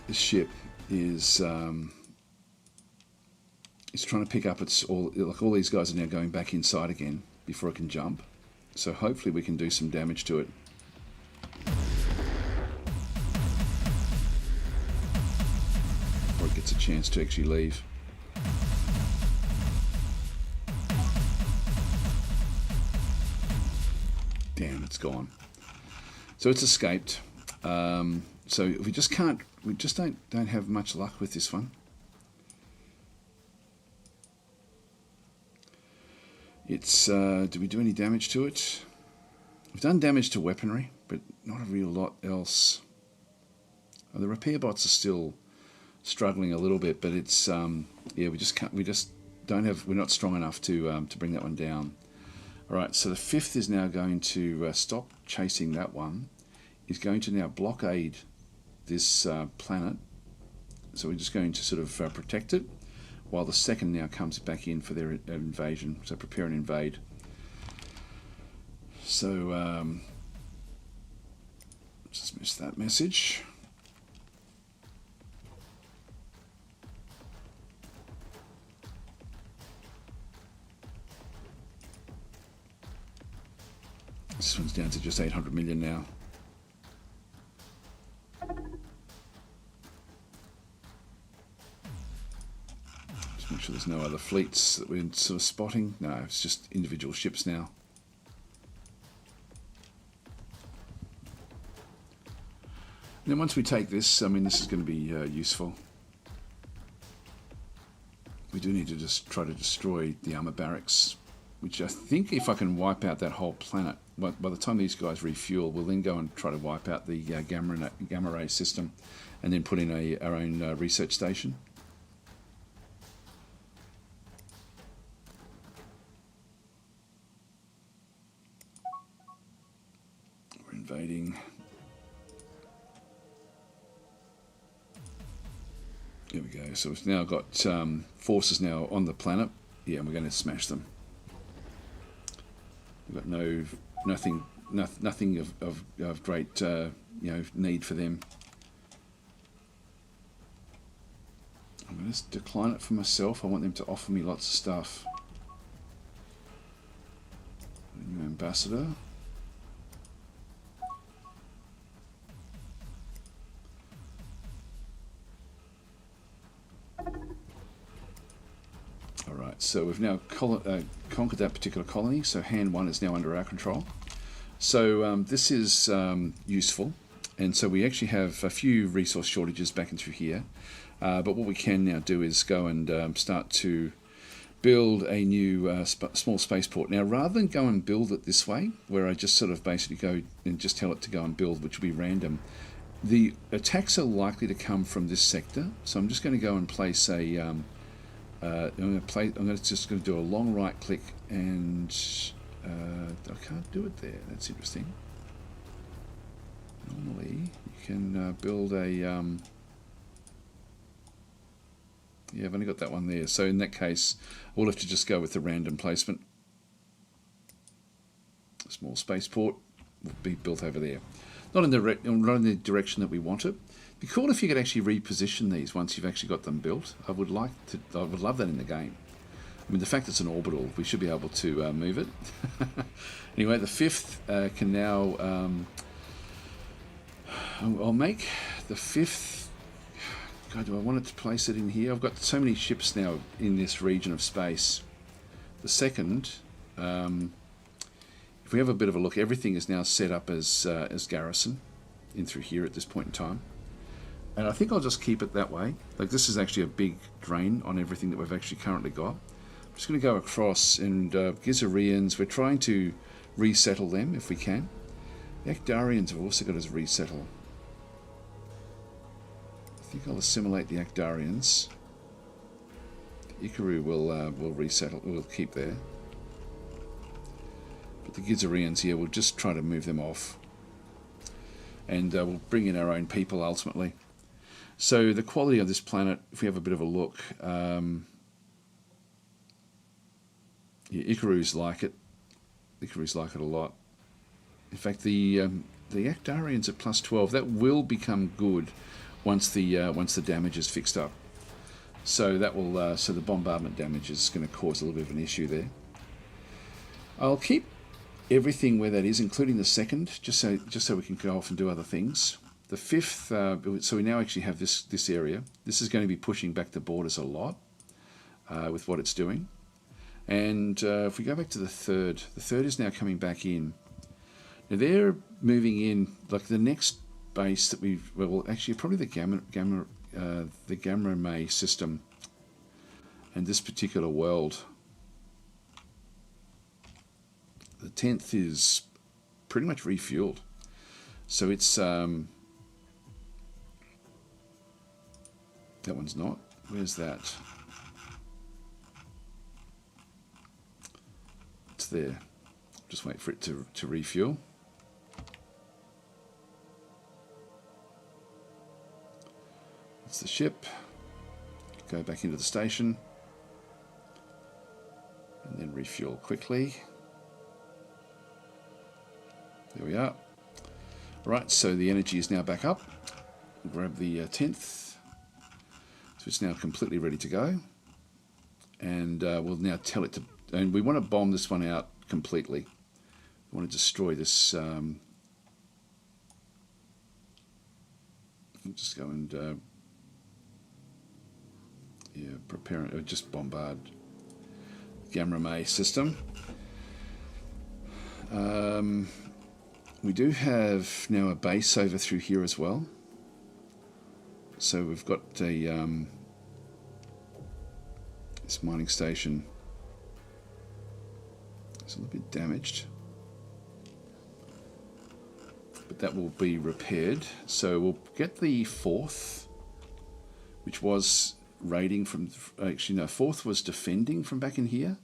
This ship is trying to pick up all these guys are now going back inside again before it can jump. So hopefully we can do some damage to it. Before it gets a chance to actually leave. Damn, it's gone. So it's escaped. So we just don't have much luck with this one. It's did we do any damage to it? We've done damage to weaponry, but not a real lot else. The repair bots are still struggling a little bit, but it's yeah, we're not strong enough to bring that one down. All right, so the 5th is now going to stop chasing that one. Is going to now blockade this planet. So we're just going to sort of protect it, while the 2nd now comes back in for their invasion. So prepare and invade. So just missed that message. This one's down to just 800 million now. Just make sure there's no other fleets that we're sort of spotting. No, it's just individual ships now. And then once we take this, I mean, this is going to be useful. We do need to just try to destroy the armor barracks, which I think if I can wipe out that whole planet, by the time these guys refuel, we'll then go and try to wipe out the gamma ray system and then put in our own research station. We're invading. There we go. So we've now got forces now on the planet. Yeah, and we're going to smash them. We've got nothing of great need for them. I'm going to decline it for myself. I want them to offer me lots of stuff. New ambassador. Alright, so we've now conquered that particular colony, so hand 1 is now under our control. So this is useful, and so we actually have a few resource shortages back and through here, but what we can now do is go and start to build a new small spaceport. Now, rather than go and build it this way, where I just sort of basically go and just tell it to go and build, which will be random, the attacks are likely to come from this sector. So I'm just going to go and place a I'm just going to do a long right click, and I can't do it there. That's interesting. Normally you can build a yeah, I've only got that one there. So in that case, we'll have to just go with the random placement. A small spaceport will be built over there. Not in the direction that we want it. It'd be cool if you could actually reposition these once you've actually got them built. I would love that in the game. I mean, the fact it's an orbital, we should be able to move it. Anyway, the 5th can now... I'll make the 5th... God, do I want it to place it in here? I've got so many ships now in this region of space. The 2nd... if we have a bit of a look, everything is now set up as garrison in through here at this point in time. And I think I'll just keep it that way. Like, this is actually a big drain on everything that we've actually currently got. I'm just going to go across, and Gizarians, we're trying to resettle them if we can. The Akdarians have also got us resettle. I think I'll assimilate the Akdarians. The Ikaru will resettle, we'll keep there. But the Gizarians here, we'll just try to move them off. And we'll bring in our own people ultimately. So the quality of this planet, if we have a bit of a look, yeah, Ikarus like it. Ikarus like it a lot. In fact, the Akdarians at +12, that will become good once the damage is fixed up. So that will so the bombardment damage is going to cause a little bit of an issue there. I'll keep everything where that is, including the 2nd, just so we can go off and do other things. The 5th, so we now actually have this area. This is going to be pushing back the borders a lot with what it's doing. And if we go back to the 3rd is now coming back in. Now they're moving in, like the next base that we've, well, actually probably the Gamma Ray system and this particular world. The 10th is pretty much refueled. So it's, that one's not. Where's that? It's there. Just wait for it to refuel. That's the ship. Go back into the station. And then refuel quickly. There we are. Right, so the energy is now back up. We'll grab the 10th. So it's now completely ready to go. And we'll now tell it to... And we want to bomb this one out completely. We want to destroy this... just go and... yeah, prepare it. Just bombard Gamma Ray system. We do have now a base over through here as well. So we've got a this mining station. It's a little bit damaged, but that will be repaired. So we'll get the 4th, which was raiding from, actually no, 4th was defending from back in here.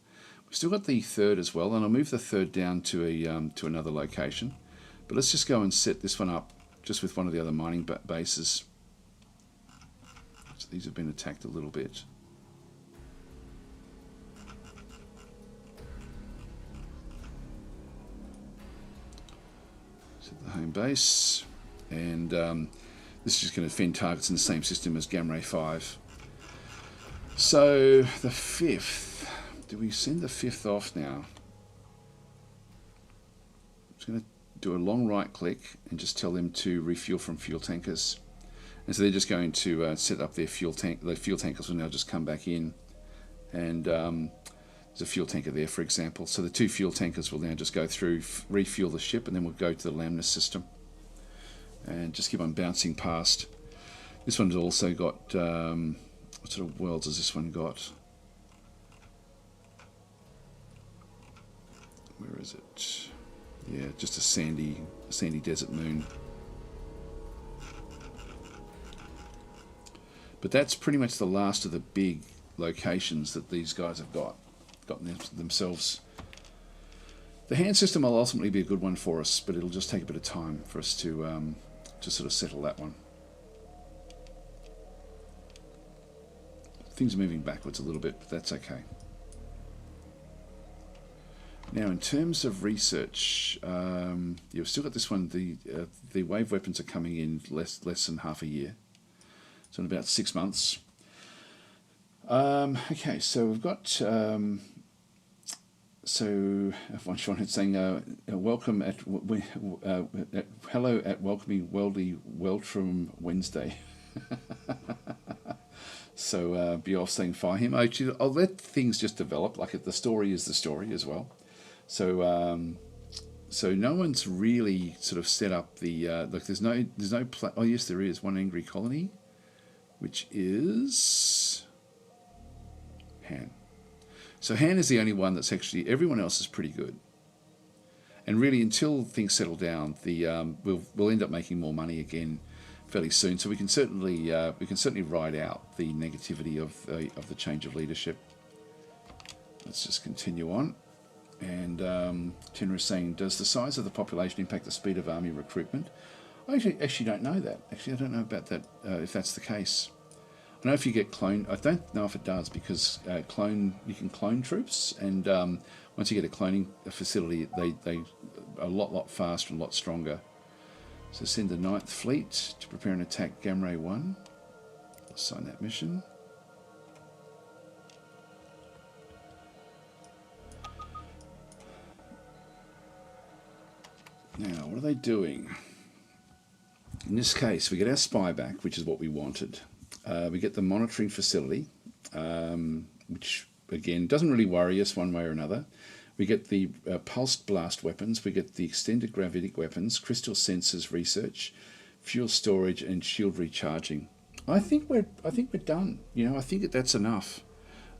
We've still got the 3rd as well, and I'll move the 3rd down to a to another location. But let's just go and set this one up just with one of the other mining bases. So these have been attacked a little bit. Set the home base, and this is just going to defend targets in the same system as Gamma Ray 5. So the 5th, do we send the 5th off now? I'm just going to do a long right click and just tell them to refuel from fuel tankers. And so they're just going to set up their fuel tank. The fuel tankers will now just come back in and There's a fuel tanker there, for example. So the 2 fuel tankers will now just go through, refuel the ship, and then we'll go to the Lamnis system and just keep on bouncing past. This one's also got, what sort of worlds has this one got? Where is it? Yeah, just a sandy desert moon. But that's pretty much the last of the big locations that these guys have gotten themselves. The hand system will ultimately be a good one for us, but it'll just take a bit of time for us to sort of settle that one. Things are moving backwards a little bit, but that's okay. Now, in terms of research, you've still got this one. The wave weapons are coming in less than half a year, so in about 6 months. Okay, so we've got so Sean is saying welcome at hello at welcoming Weldy Weltram Wednesday. So Bioff saying fire him. Actually, I'll let things just develop. Like the story is the story as well. So so no one's really sort of set up the look. There's no oh yes, there is one angry colony, which is Han. So Han is the only one that's actually, everyone else is pretty good. And really, until things settle down, we'll end up making more money again fairly soon. So we can certainly ride out the negativity of the change of leadership. Let's just continue on. And Tenra is saying, does the size of the population impact the speed of army recruitment? I actually don't know that. Actually, I don't know about that, if that's the case. I know if you get cloned, I don't know if it does, because you can clone troops, and once you get a cloning facility, they are a lot faster and a lot stronger. So send the 9th Fleet to prepare and attack Gamray 1. Assign that mission. Now, what are they doing? In this case, we get our spy back, which is what we wanted. We get the monitoring facility, which, again, doesn't really worry us one way or another. We get the pulsed blast weapons. We get the extended gravitic weapons, crystal sensors research, fuel storage, and shield recharging. I think we're done. You know, I think that's enough.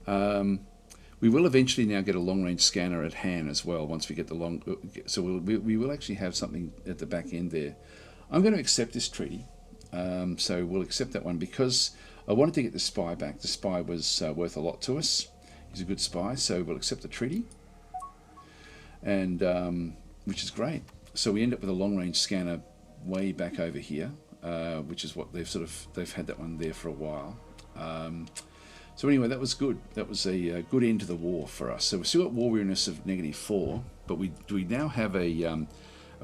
We will eventually now get a long-range scanner at Han as well once we get the long. So we will actually have something at the back end there. I'm going to accept this treaty. So we'll accept that one because I wanted to get the spy back. The spy was worth a lot to us. He's a good spy, so we'll accept the treaty, and which is great. So we end up with a long-range scanner way back over here, which is what they've had that one there for a while. So anyway, that was good. That was a good end to the war for us. So we've still got war weariness of -4, but we now have a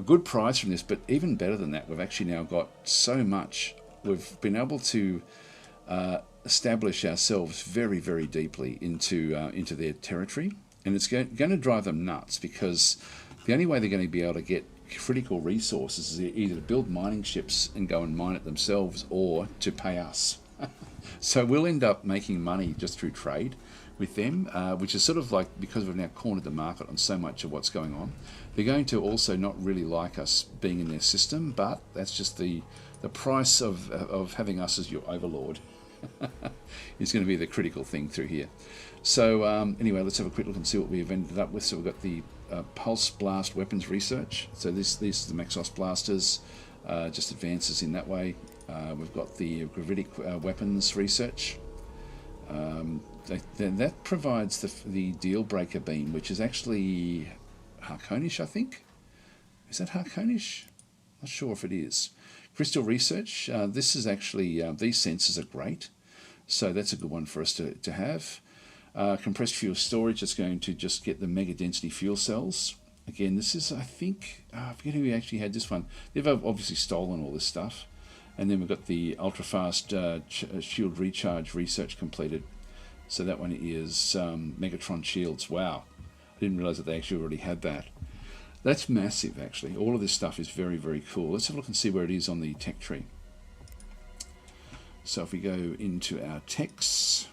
good prize from this. But even better than that, we've actually now got so much. We've been able to establish ourselves very, very deeply into their territory, and it's going to drive them nuts, because the only way they're going to be able to get critical resources is either to build mining ships and go and mine it themselves, or to pay us. So we'll end up making money just through trade with them, which is sort of like, because we've now cornered the market on so much of what's going on, they're going to also not really like us being in their system, but that's just the price of having us as your overlord. Is going to be the critical thing through here. So anyway, let's have a quick look and see what we've ended up with. So we've got the pulse blast weapons research. So these are the Maxos blasters, just advances in that way. We've got the gravitic weapons research. That provides the deal breaker beam, which is actually Harkonish, I think. Is that Harkonish? Not sure if it is. Crystal research. This is actually, these sensors are great. So that's a good one for us to have. Compressed fuel storage is going to just get the mega density fuel cells. Again, this is, I think, I forget who actually had this one. They've obviously stolen all this stuff. And then we've got the ultra-fast shield recharge research completed. So that one is Megatron shields. Wow. I didn't realize that they actually already had that. That's massive, actually. All of this stuff is very, very cool. Let's have a look and see where it is on the tech tree. So if we go into our techs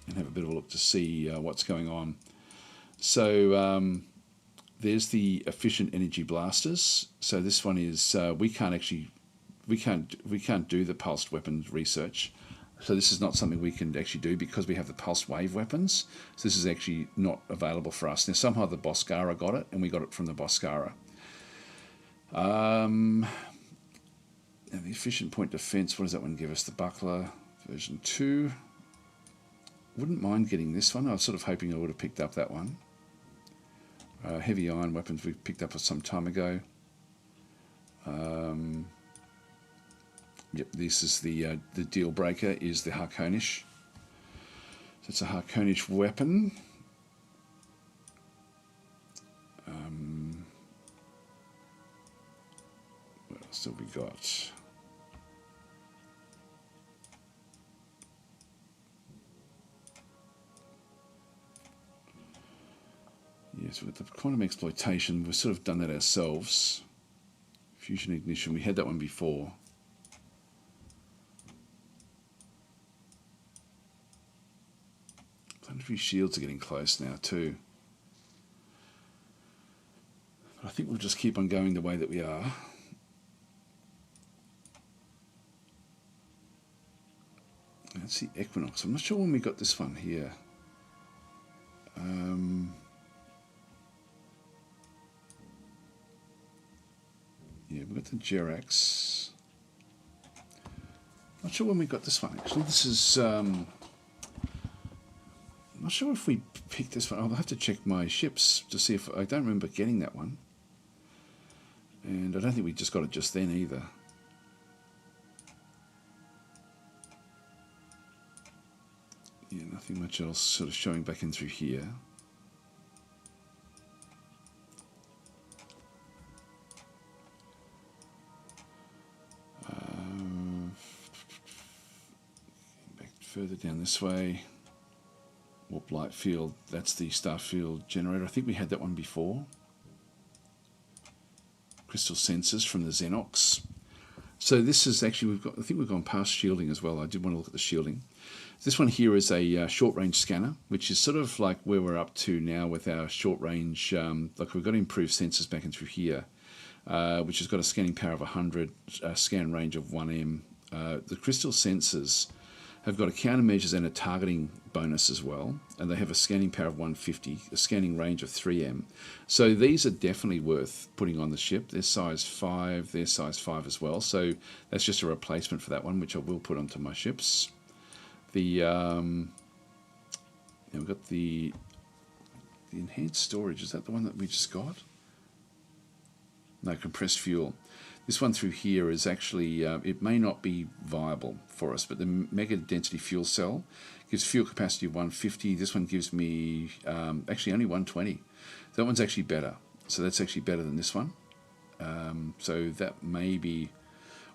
and have a bit of a look to see what's going on. So there's the efficient energy blasters. So this one is we can't do the pulsed weapons research. So this is not something we can actually do because we have the pulsed wave weapons. So this is actually not available for us. Now somehow the Boscara got it, and we got it from the Boscara. Now the efficient point defense, what does that one give us? The buckler version 2. Wouldn't mind getting this one. I was sort of hoping I would have picked up that one. Heavy iron weapons we picked up some time ago. Yep, this is the deal breaker is the Harkonish. So it's a Harkonish weapon. What else have we got? Yes, with the quantum exploitation, we've sort of done that ourselves. Fusion ignition, we had that one before. Planetary shields are getting close now too. But I think we'll just keep on going the way that we are. That's the Equinox. I'm not sure when we got this one here. Yeah, we've got the Jerax. Not sure when we got this one, actually. This is... I'm not sure if we picked this one. I'll have to check my ships to see if... I don't remember getting that one. And I don't think we just got it just then either. Yeah, nothing much else sort of showing back in through here. Back further down this way. Warp light field, that's the Starfield generator. I think we had that one before. Crystal sensors from the Xenox. So this is actually, I think we've gone past shielding as well. I did want to look at the shielding. This one here is a short-range scanner, which is sort of like where we're up to now with our short-range. Like we've got improved sensors back in through here, which has got a scanning power of 100, scan range of 1M. The crystal sensors have got a countermeasures and a targeting bonus as well, and they have a scanning power of 150, a scanning range of 3M. So these are definitely worth putting on the ship. They're size 5, they're size 5 as well, so that's just a replacement for that one, which I will put onto my ships. We've got the enhanced storage. Is that the one that we just got? No, compressed fuel. This one through here is actually, it may not be viable for us, but the mega density fuel cell gives fuel capacity of 150. This one gives me actually only 120. That one's actually better. So that's actually better than this one. So that may be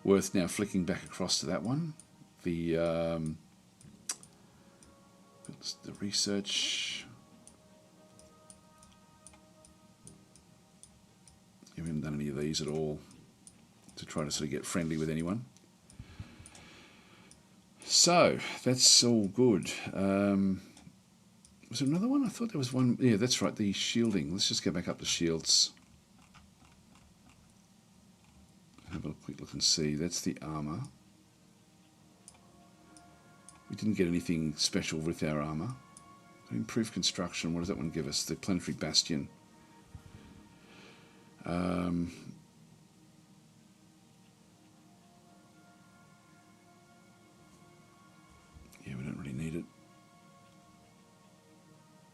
worth now flicking back across to that one. The research. We haven't done any of these at all to try to sort of get friendly with anyone. So that's all good. Was there another one? I thought there was one. Yeah, that's right, the shielding. Let's just go back up to shields. Have a quick look and see. That's the armor. We didn't get anything special with our armor. Improved construction. What does that one give us? The planetary bastion. Yeah, we don't really need it.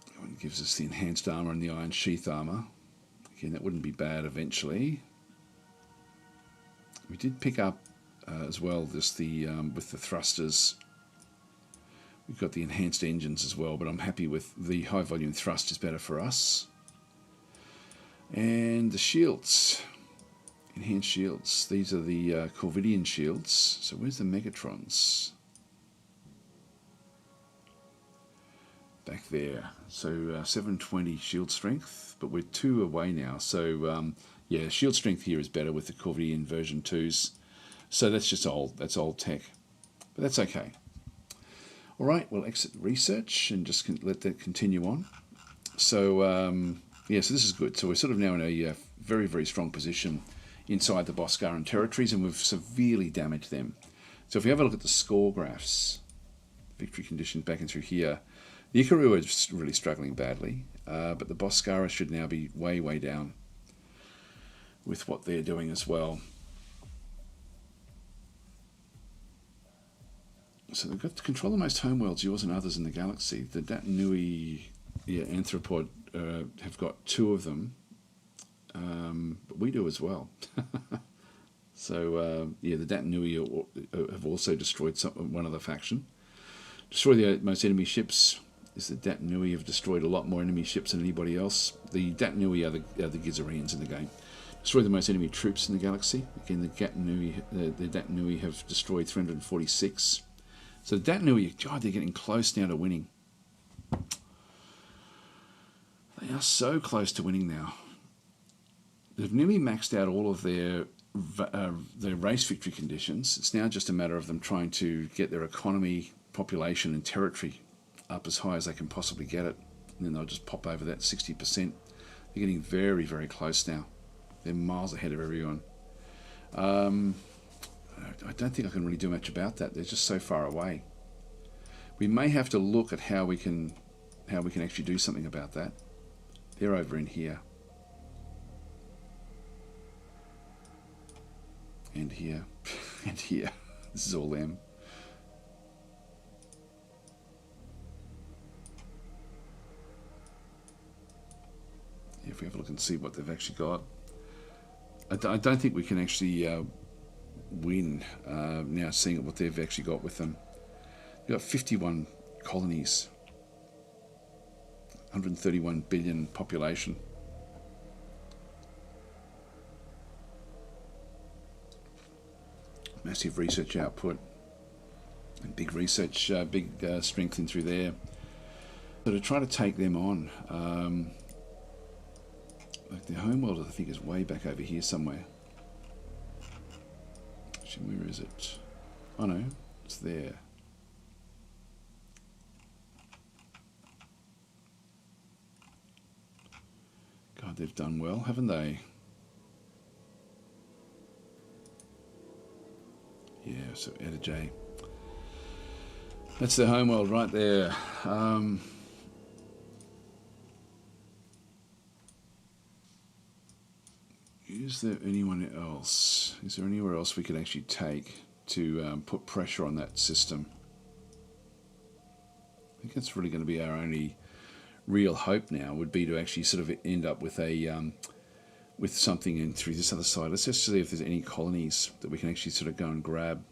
That one gives us the enhanced armor and the iron sheath armor. Again, that wouldn't be bad eventually. We did pick up as well just the with the thrusters. We've got the enhanced engines as well, but I'm happy with the high volume thrust is better for us. And the shields, enhanced shields. These are the Corvidian shields. So where's the Megatrons? Back there. So 720 shield strength, but we're 2 away now. So yeah, shield strength here is better with the Corvidian version 2s. So that's just old. That's old tech, but that's okay. All right, we'll exit research and just let that continue on. So yeah, so this is good. So we're sort of now in a very, very strong position inside the Boscaran territories, and we've severely damaged them. So if we have a look at the score graphs, victory conditions back in through here, the Ikarua is really struggling badly, but the Boscara should now be way, way down with what they're doing as well. So they've got to control the most homeworlds, yours and others in the galaxy. The Datanui Anthropod have got 2 of them, but we do as well. So yeah, the Datanui have also destroyed one other faction. Destroy the most enemy ships. Is the Datanui have destroyed a lot more enemy ships than anybody else. The Datanui are the Gizarians in the game. Destroy the most enemy troops in the galaxy. Again, the Datanui have destroyed 346. So the Datanui, God, they're getting close now to winning. They are so close to winning now. They've nearly maxed out all of their race victory conditions. It's now just a matter of them trying to get their economy, population and territory up as high as they can possibly get it. And then they'll just pop over that 60%. They're getting very, very close now. They're miles ahead of everyone. I don't think I can really do much about that. They're just so far away. We may have to look at how we can actually do something about that. They're over in here. And here. And here. This is all them. If we have a look and see what they've actually got. I don't think we can actually win now, seeing what they've actually got with them. They've got 51 colonies, 131 billion population. Massive research output and big research, big strength in through there. So to try to take them on, like the homeworld, I think, is way back over here somewhere. Actually, where is it? Oh no, it's there. God, they've done well, haven't they? Yeah, so Eta J. That's their homeworld right there. Is there anyone else? Is there anywhere else we could actually take to put pressure on that system? I think that's really going to be our only real hope now, would be to actually sort of end up with a with something in through this other side. Let's just see if there's any colonies that we can actually sort of go and grab.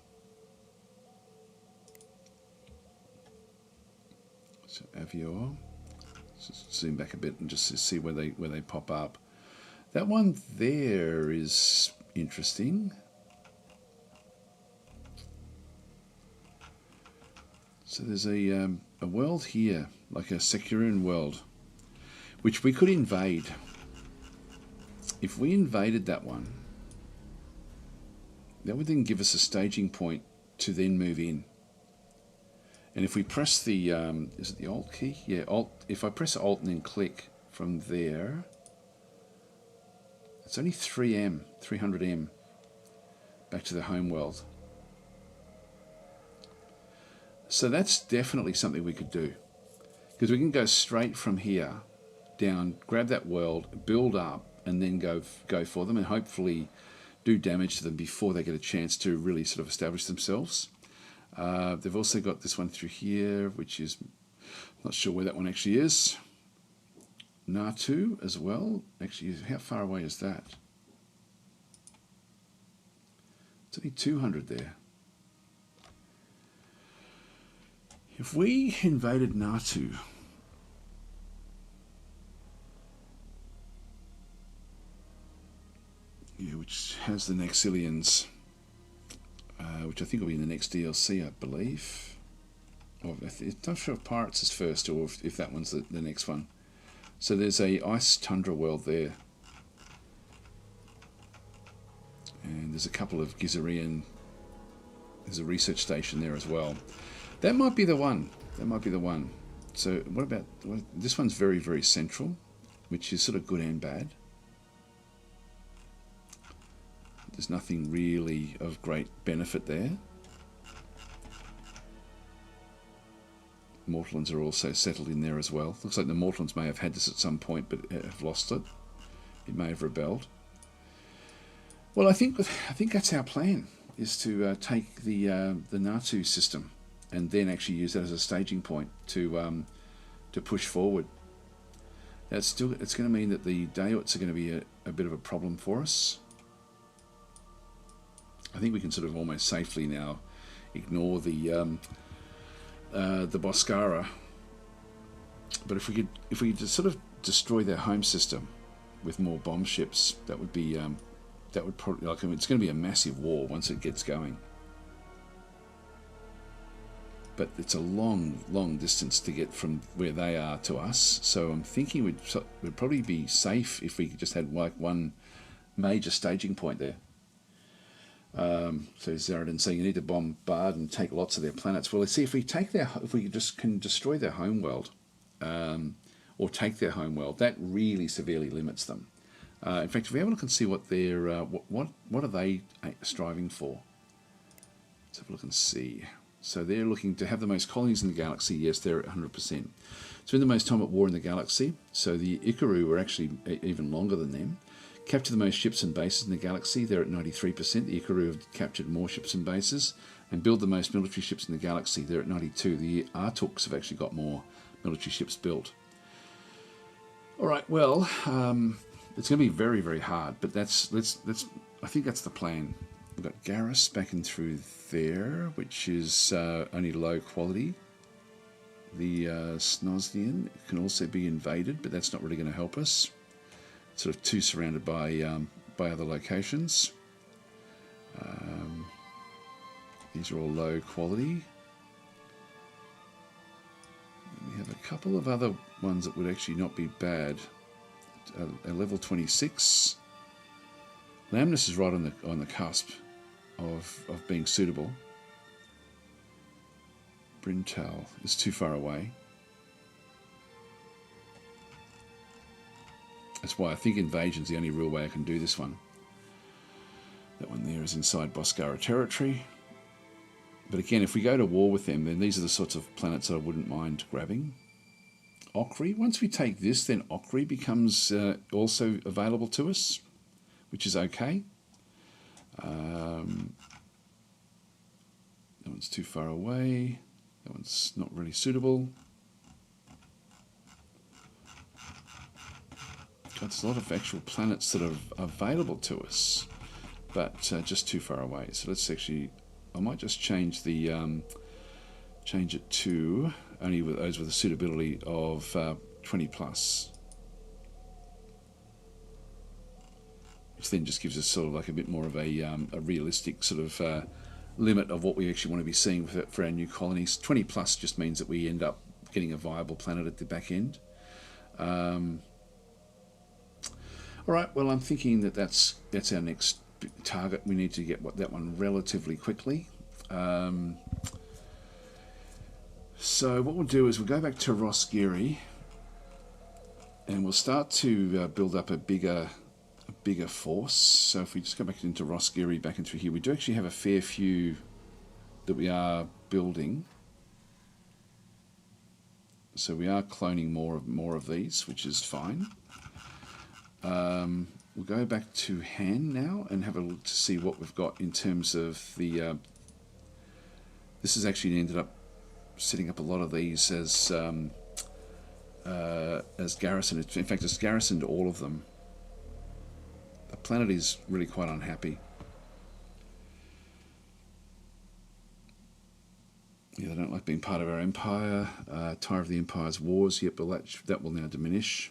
So Avior. Let's just zoom back a bit and just see where they pop up. That one there is interesting. So there's a world here, like a Securan world, which we could invade. If we invaded that one, that would then give us a staging point to then move in. And if we press the, is it the Alt key? Yeah, Alt. If I press Alt and then click from there, it's only 300M, back to the home world. So that's definitely something we could do, because we can go straight from here down, grab that world, build up, and then go for them, and hopefully do damage to them before they get a chance to really sort of establish themselves. They've also got this one through here, which is, not sure where that one actually is. Natu as well. Actually, how far away is that? It's only 200 there. If we invaded Natu, yeah, which has the Nexilians, which I think will be in the next DLC, I believe. Or I'm not sure if Pirates is first or if that one's the next one. So there's a ice tundra world there. And there's a couple of Gizarian, there's a research station there as well. That might be the one. That might be the one. So what about, this one's very, very central, which is sort of good and bad. There's nothing really of great benefit there. Mortlands are also settled in there as well. Looks like the Mortlands may have had this at some point, but have lost it. It may have rebelled. Well, I think that's our plan, is to take the Natu system and then actually use that as a staging point to push forward. Now it's going to mean that the Dayuts are going to be a bit of a problem for us. I think we can sort of almost safely now ignore the Boscara. But if we could just sort of destroy their home system with more bomb ships, that would probably, like, I mean, it's going to be a massive war once it gets going. But it's a long distance to get from where they are to us. So I'm thinking we'd probably be safe if we just had like one major staging point there. So Zaradin saying you need to bombard and take lots of their planets. Well, let's see if we just can destroy their homeworld, or take their homeworld. That really severely limits them. In fact, if we have a look and see what they're what are they striving for? Let's have a look and see. So they're looking to have the most colonies in the galaxy. Yes, they're at 100%. Spend the most time at war in the galaxy. So the Ikaru were actually even longer than them. Capture the most ships and bases in the galaxy. They're at 93%. The Ikaru have captured more ships and bases. And build the most military ships in the galaxy. They're at 92%. The Artuks have actually got more military ships built. All right. Well, it's going to be very, very hard. But I think that's the plan. We've got Garrus back in through there, which is only low quality. The Snoznian can also be invaded, but that's not really going to help us. Sort of too surrounded by other locations. These are all low quality. We have a couple of other ones that would actually not be bad. A level 26. Lamnus is right on the cusp of being suitable. Brintal is too far away. That's why I think invasion's the only real way I can do this one. That one there is inside Boscara territory. But again, if we go to war with them, then these are the sorts of planets that I wouldn't mind grabbing. Okri, once we take this, then Okri becomes also available to us, which is okay. That one's too far away. That one's not really suitable. There's a lot of actual planets that are available to us, but just too far away. So let's actually, I might just change change it to only with those with a suitability of 20 plus, which then just gives us sort of like a bit more of a realistic sort of limit of what we actually want to be seeing for our new colonies. 20 plus just means that we end up getting a viable planet at the back end. All right, well, I'm thinking that's our next target. We need to get that one relatively quickly. So what we'll do is we'll go back to Rosgiri, and we'll start to build up a bigger force. So if we just go back into Rosgiri, back into here, we do actually have a fair few that we are building. So we are cloning more of these, which is fine. We'll go back to Han now and have a look to see what we've got in terms of the... this has actually ended up setting up a lot of these as garrison. In fact, it's garrisoned all of them. The planet is really quite unhappy. Yeah, they don't like being part of our empire. Tire of the Empire's wars. Yep, but that will now diminish.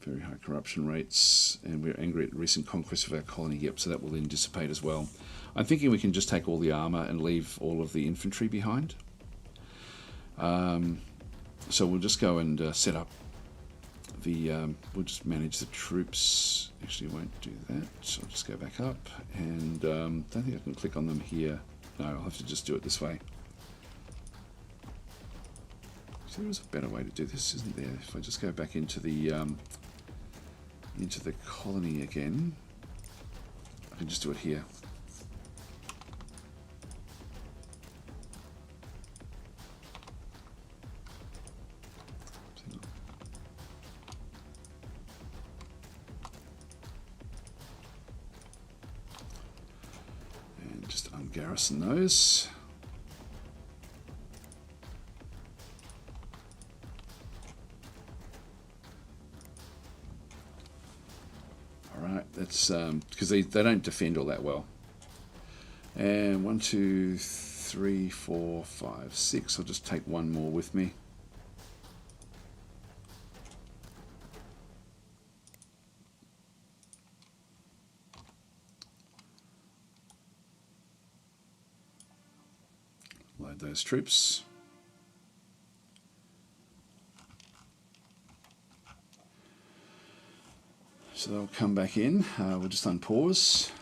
Very high corruption rates, and we're angry at recent conquest of our colony. Yep, so that will then dissipate as well. I'm thinking we can just take all the armour and leave all of the infantry behind. So we'll just go and set up the... we'll just manage the troops. Actually, I won't do that. So I'll just go back up, and don't think I can click on them here. No, I'll have to just do it this way. So there is a better way to do this, isn't there? If I just go back into the colony again, I can just do it here. And just ungarrison those. That's because they don't defend all that well. And 1, 2, 3, 4, 5, 6. I'll just take one more with me. Load those troops. So they'll come back in. We'll just unpause.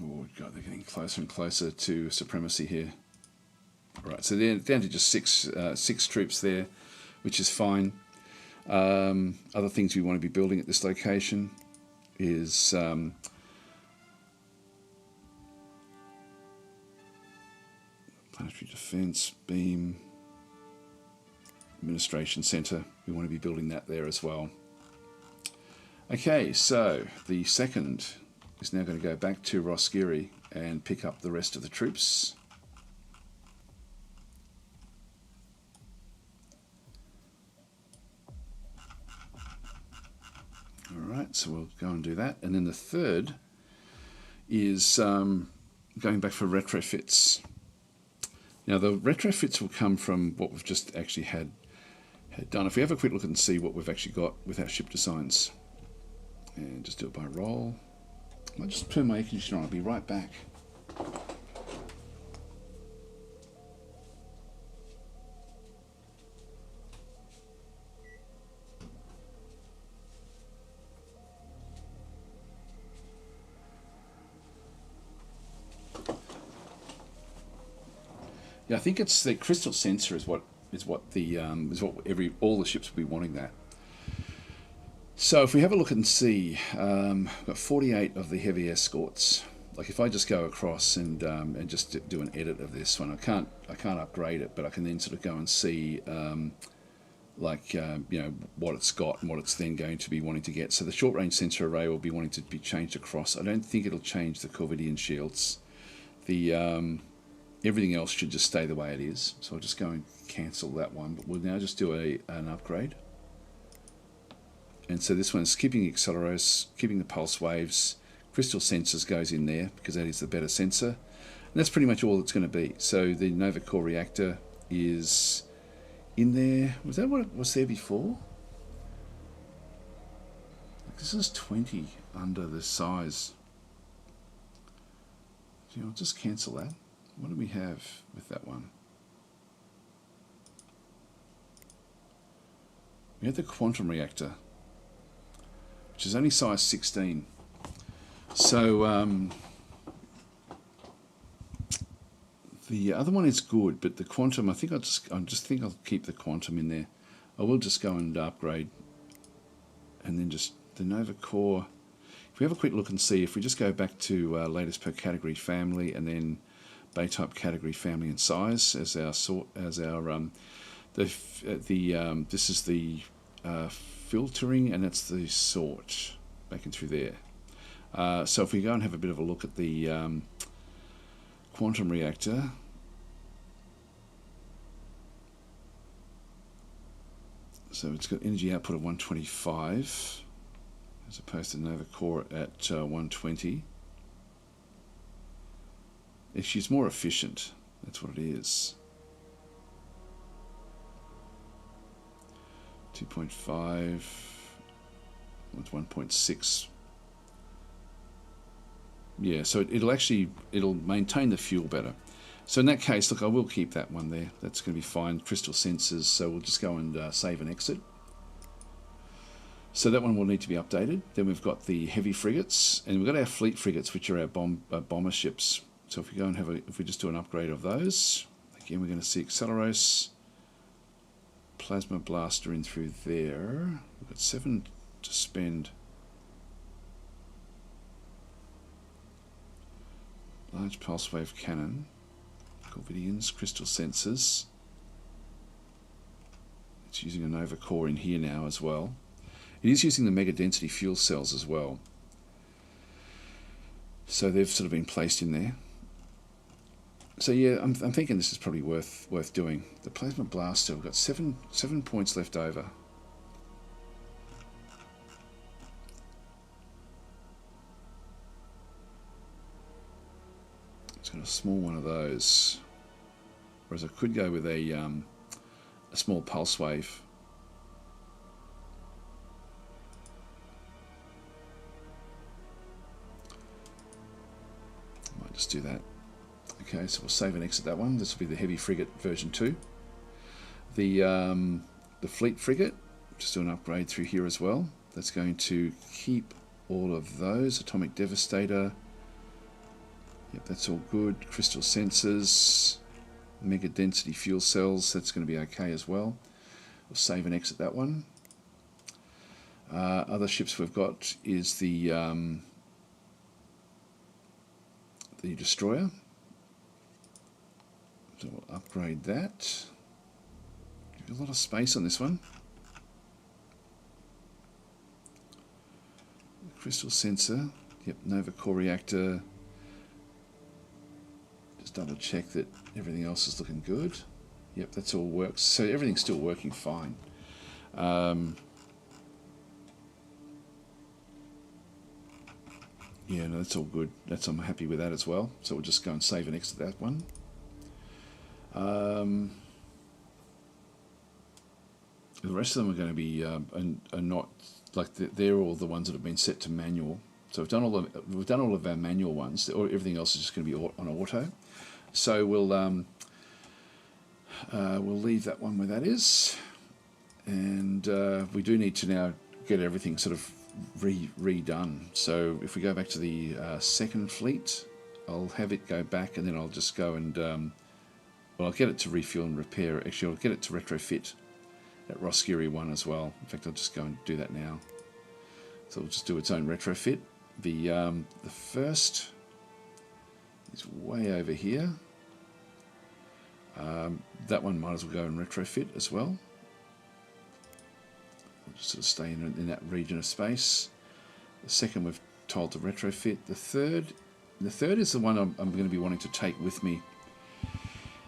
Oh God, they're getting closer and closer to supremacy here. All right, so they're down to just six troops there, which is fine. Other things we want to be building at this location is planetary defense, beam, administration center. We want to be building that there as well. Okay, so the second is now going to go back to Roskiri and pick up the rest of the troops. Alright, so we'll go and do that. And then the third is going back for retrofits. Now the retrofits will come from what we've just actually had done. If we have a quick look and see what we've actually got with our ship designs. And just do it by roll. I'll just turn my air conditioner on, I'll be right back. Yeah, I think it's the crystal sensor is what all the ships will be wanting that. So if we have a look and see, we've got 48 of the heavy escorts. Like if I just go across and just do an edit of this one, I can't upgrade it, but I can then sort of go and see you know, what it's got and what it's then going to be wanting to get. So the short range sensor array will be wanting to be changed across. I don't think it'll change the Corvidian shields. The everything else should just stay the way it is. So I'll just go and cancel that one. But we'll now just do an upgrade. And so this one's keeping acceleros, keeping the pulse waves, crystal sensors goes in there because that is the better sensor. And that's pretty much all it's going to be. So the Nova Core reactor is in there. Was that what was there before? This is 20 under the size. So I'll just cancel that. What do we have with that one? We had the quantum reactor, which is only size 16. So the other one is good, but the quantum, I think I just think I'll keep the quantum in there. I will just go and upgrade, and then just the Nova Core. If we have a quick look and see, if we just go back to latest per category family, and then Bay type category family and size as our this is the filtering, and that's the sort back in through there. So if we go and have a bit of a look at the quantum reactor, so it's got energy output of 125 as opposed to Nova Core at 120. She's more efficient, that's what it is. 2.5 with 1.6. Yeah, so it'll maintain the fuel better. So in that case, look, I will keep that one there. That's going to be fine. Crystal sensors, so we'll just go and save and exit. So that one will need to be updated. Then we've got the heavy frigates, and we've got our fleet frigates, which are our bomber ships. So if we go and if we just do an upgrade of those, again, we're going to see Acceleros, Plasma Blaster in through there. We've got 7 to spend. Large pulse wave cannon, Corvidians, crystal sensors. It's using a Nova core in here now as well. It is using the mega density fuel cells as well. So they've sort of been placed in there. So yeah, I'm thinking this is probably worth doing. The plasma blaster, we've got seven points left over. It's got a small one of those. Whereas I could go with a small pulse wave. I might just do that. Okay, so we'll save and exit that one. This will be the heavy frigate version 2. The fleet frigate, just do an upgrade through here as well. That's going to keep all of those. Atomic Devastator. Yep, that's all good. Crystal sensors, mega density fuel cells. That's going to be okay as well. We'll save and exit that one. Other ships we've got is the destroyer. So we'll upgrade that. Give you a lot of space on this one. Crystal sensor. Yep, Nova core reactor. Just double check that everything else is looking good. Yep, that's all works. So everything's still working fine. Yeah, no, that's all good. I'm happy with that as well. So we'll just go and save and exit that one. The rest of them are going to be are not like they're all the ones that have been set to manual. So we've done all of our manual ones. Everything else is just going to be on auto. So we'll leave that one where that is, and we do need to now get everything sort of redone. So if we go back to the second fleet, I'll have it go back, and then I'll just go and well, I'll get it to refuel and repair. Actually, I'll get it to retrofit at Roskiri 1 as well. In fact, I'll just go and do that now. So it'll just do its own retrofit. The first is way over here. That one might as well go and retrofit as well. We'll just sort of stay in that region of space. The second we've told to retrofit. The third is the one I'm going to be wanting to take with me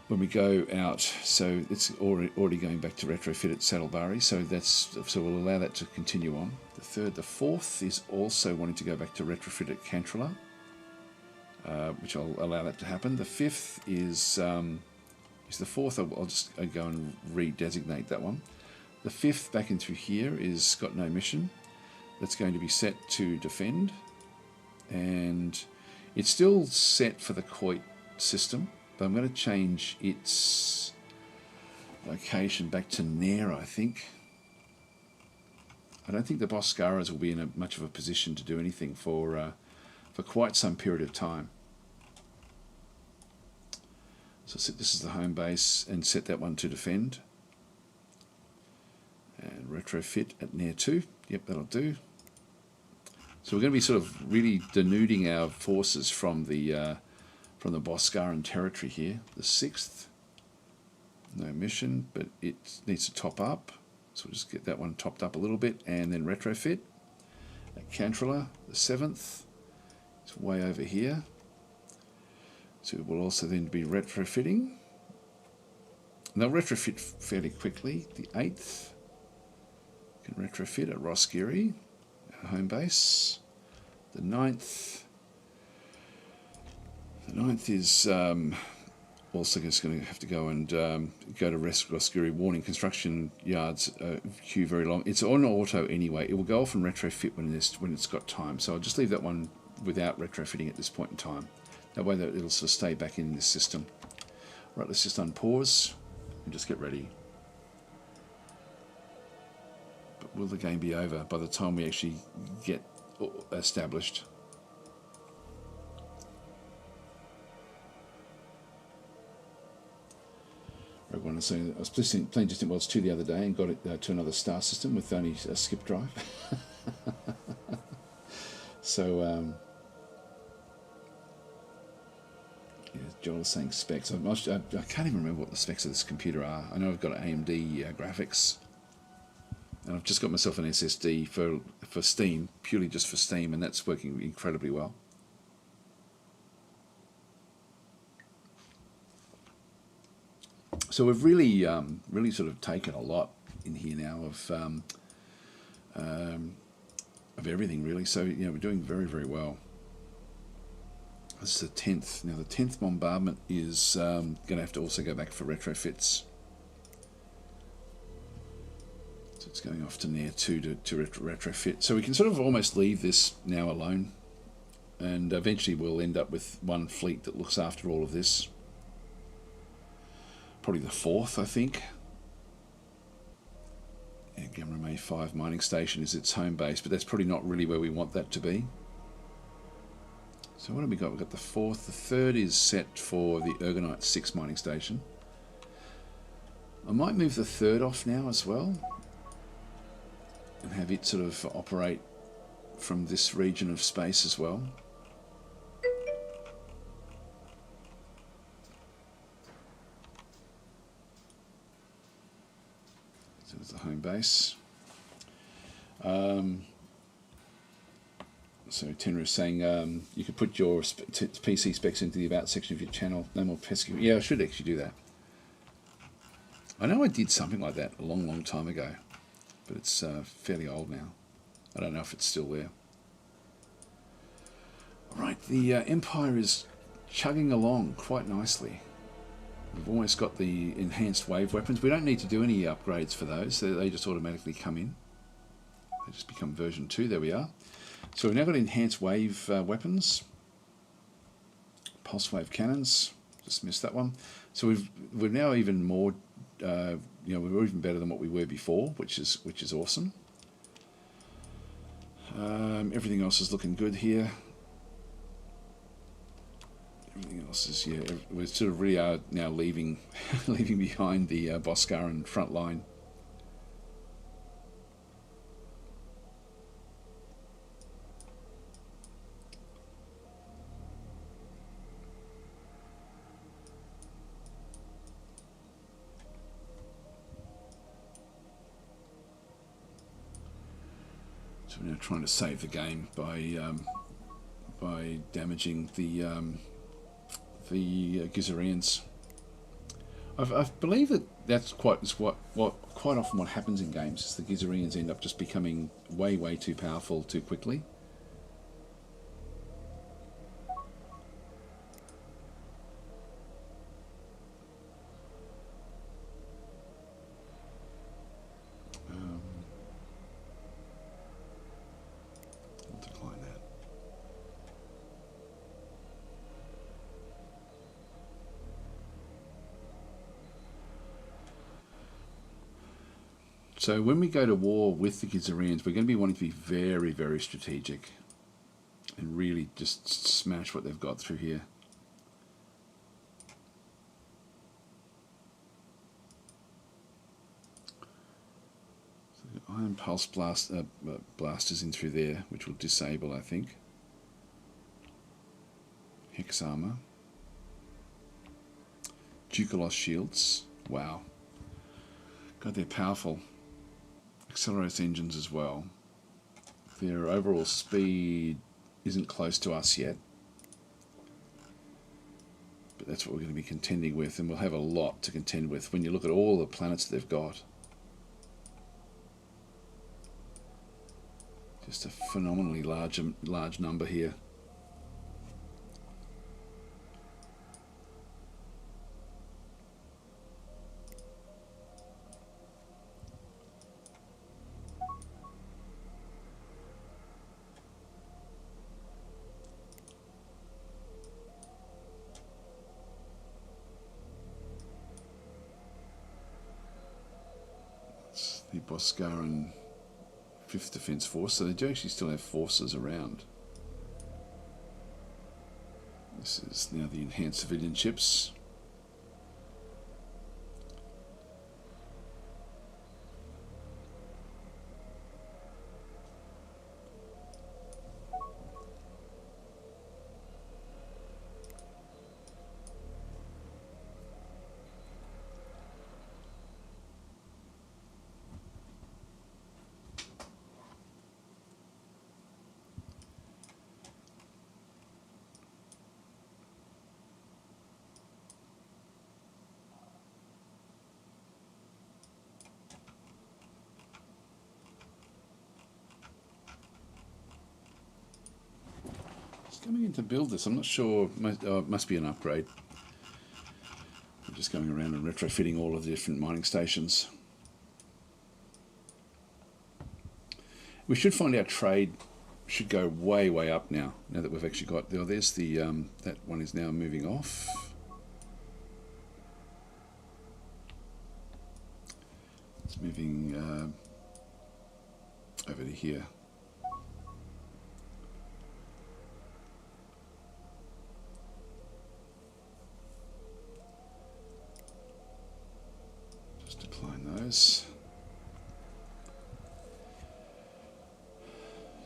when we go out. So it's already going back to retrofit at Saddlebari. So we'll allow that to continue on. The fourth is also wanting to go back to retrofit at Cantrella, which I'll allow that to happen. The fifth is the fourth. I'll just go and redesignate that one. The fifth back in through here is got no mission. That's going to be set to defend, and it's still set for the Coit system, but I'm going to change its location back to Nair, I think. I don't think the Boscaras will be in much of a position to do anything for quite some period of time. So this is the home base, and set that one to defend. And retrofit at Nair 2. Yep, that'll do. So we're going to be sort of really denuding our forces from the Boscaran territory here. The sixth, no mission, but it needs to top up. So we'll just get that one topped up a little bit, and then retrofit. At Cantrella, the seventh, it's way over here. So it will also then be retrofitting. And they'll retrofit fairly quickly. The eighth can retrofit at Roskiri, our home base. The ninth is also just going to have to go and go to Rescue warning construction yards queue very long. It's on auto anyway. It will go off and retrofit when it's got time. So I'll just leave that one without retrofitting at this point in time. That way that it'll sort of stay back in this system. Right, let's just unpause and just get ready. But will the game be over by the time we actually get established? Rogue One, so I was playing Distant Worlds 2 the other day and got it to another star system with only a skip drive. So, yeah, Joel is saying specs. I can't even remember what the specs of this computer are. I know I've got AMD graphics, and I've just got myself an SSD for Steam, purely just for Steam, and that's working incredibly well. So we've really sort of taken a lot in here now of everything really. So we're doing very, very well. This is the 10th. Now the 10th bombardment is going to have to also go back for retrofits. So it's going off to Nair 2 to retrofit. So we can sort of almost leave this now alone, and eventually we'll end up with one fleet that looks after all of this. Probably the 4th, I think. Yeah, Gamma May 5 mining station is its home base, but that's probably not really where we want that to be. So what have we got? We've got the 4th. The 3rd is set for the Ergonite 6 mining station. I might move the 3rd off now as well and have it sort of operate from this region of space as well. So it's the home base. So Tenra is saying you could put your PC specs into the About section of your channel. No more pesky. Yeah, I should actually do that. I know I did something like that a long, long time ago, but it's fairly old now. I don't know if it's still there. Right, the Empire is chugging along quite nicely. We've almost got the enhanced wave weapons. We don't need to do any upgrades for those. They just automatically come in. They just become version 2. There we are. So we've now got enhanced wave weapons, pulse wave cannons. Just missed that one. So we're now even more. We're even better than what we were before, which is awesome. Everything else is looking good here. Everything else is we sort of really are now leaving behind the Boscaran front line. So we're now trying to save the game by damaging the Gizarians. I believe that's quite often what happens in games is the Gizarians end up just becoming way too powerful too quickly. I'll decline that. So when we go to war with the Gizarians, we're going to be wanting to be very, very strategic and really just smash what they've got through here. So Iron Pulse blasters in through there, which will disable, I think. Hex armor. Dukalos shields. Wow. God, they're powerful. Accelerates engines as well. Their overall speed isn't close to us yet, but that's what we're going to be contending with, and we'll have a lot to contend with when you look at all the planets they've got. Just a phenomenally large number here. Boscaran 5th Defence Force, so they do actually still have forces around. This is now the enhanced civilian ships. Coming in to build this, I'm not sure. It must be an upgrade. I'm just going around and retrofitting all of the different mining stations. We should find our trade should go way up now. Now that we've actually got there's the that one is now moving off. It's moving over to here.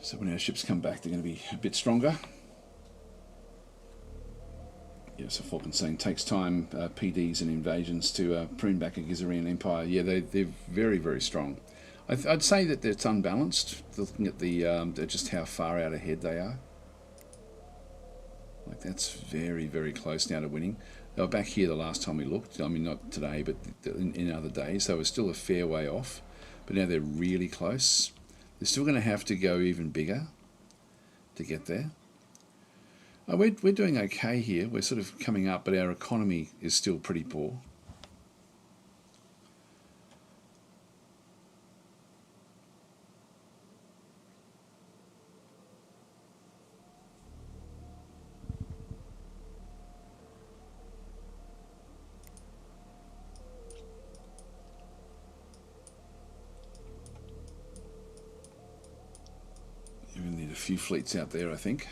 So when our ships come back, they're going to be a bit stronger. Yeah, so Falcon's saying takes time, PDs and invasions to prune back a Gizarian Empire. Yeah, they're very strong. I'd say that it's unbalanced, looking at the just how far out ahead they are. Like that's very close now to winning. They were back here the last time we looked. I mean, not today, but in other days. They were still a fair way off. But now they're really close. They're still going to have to go even bigger to get there. We're doing okay here. We're sort of coming up, but our economy is still pretty poor. A few fleets out there, I think.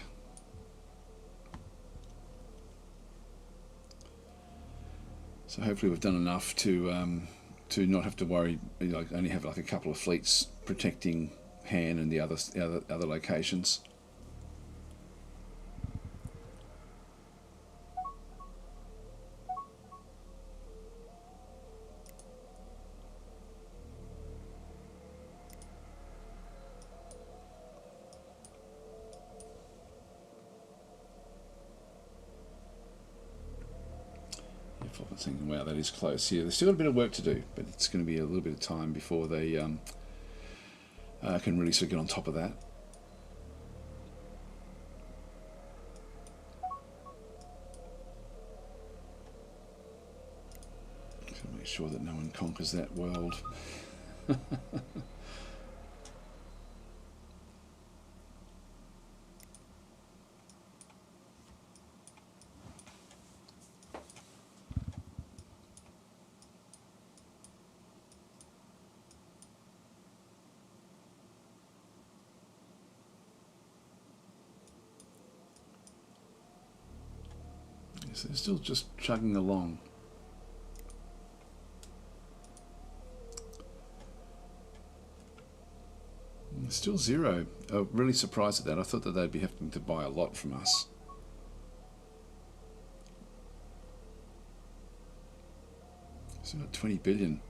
So hopefully we've done enough to not have to worry. Like only have like a couple of fleets protecting Han and the other locations. Thinking, wow, that is close. Yeah, they've still got a bit of work to do, but it's going to be a little bit of time before they can really sort of get on top of that. So make sure that no one conquers that world. So they're still just chugging along. Still zero. I'm really surprised at that. I thought that they'd be having to buy a lot from us. So about 20 billion.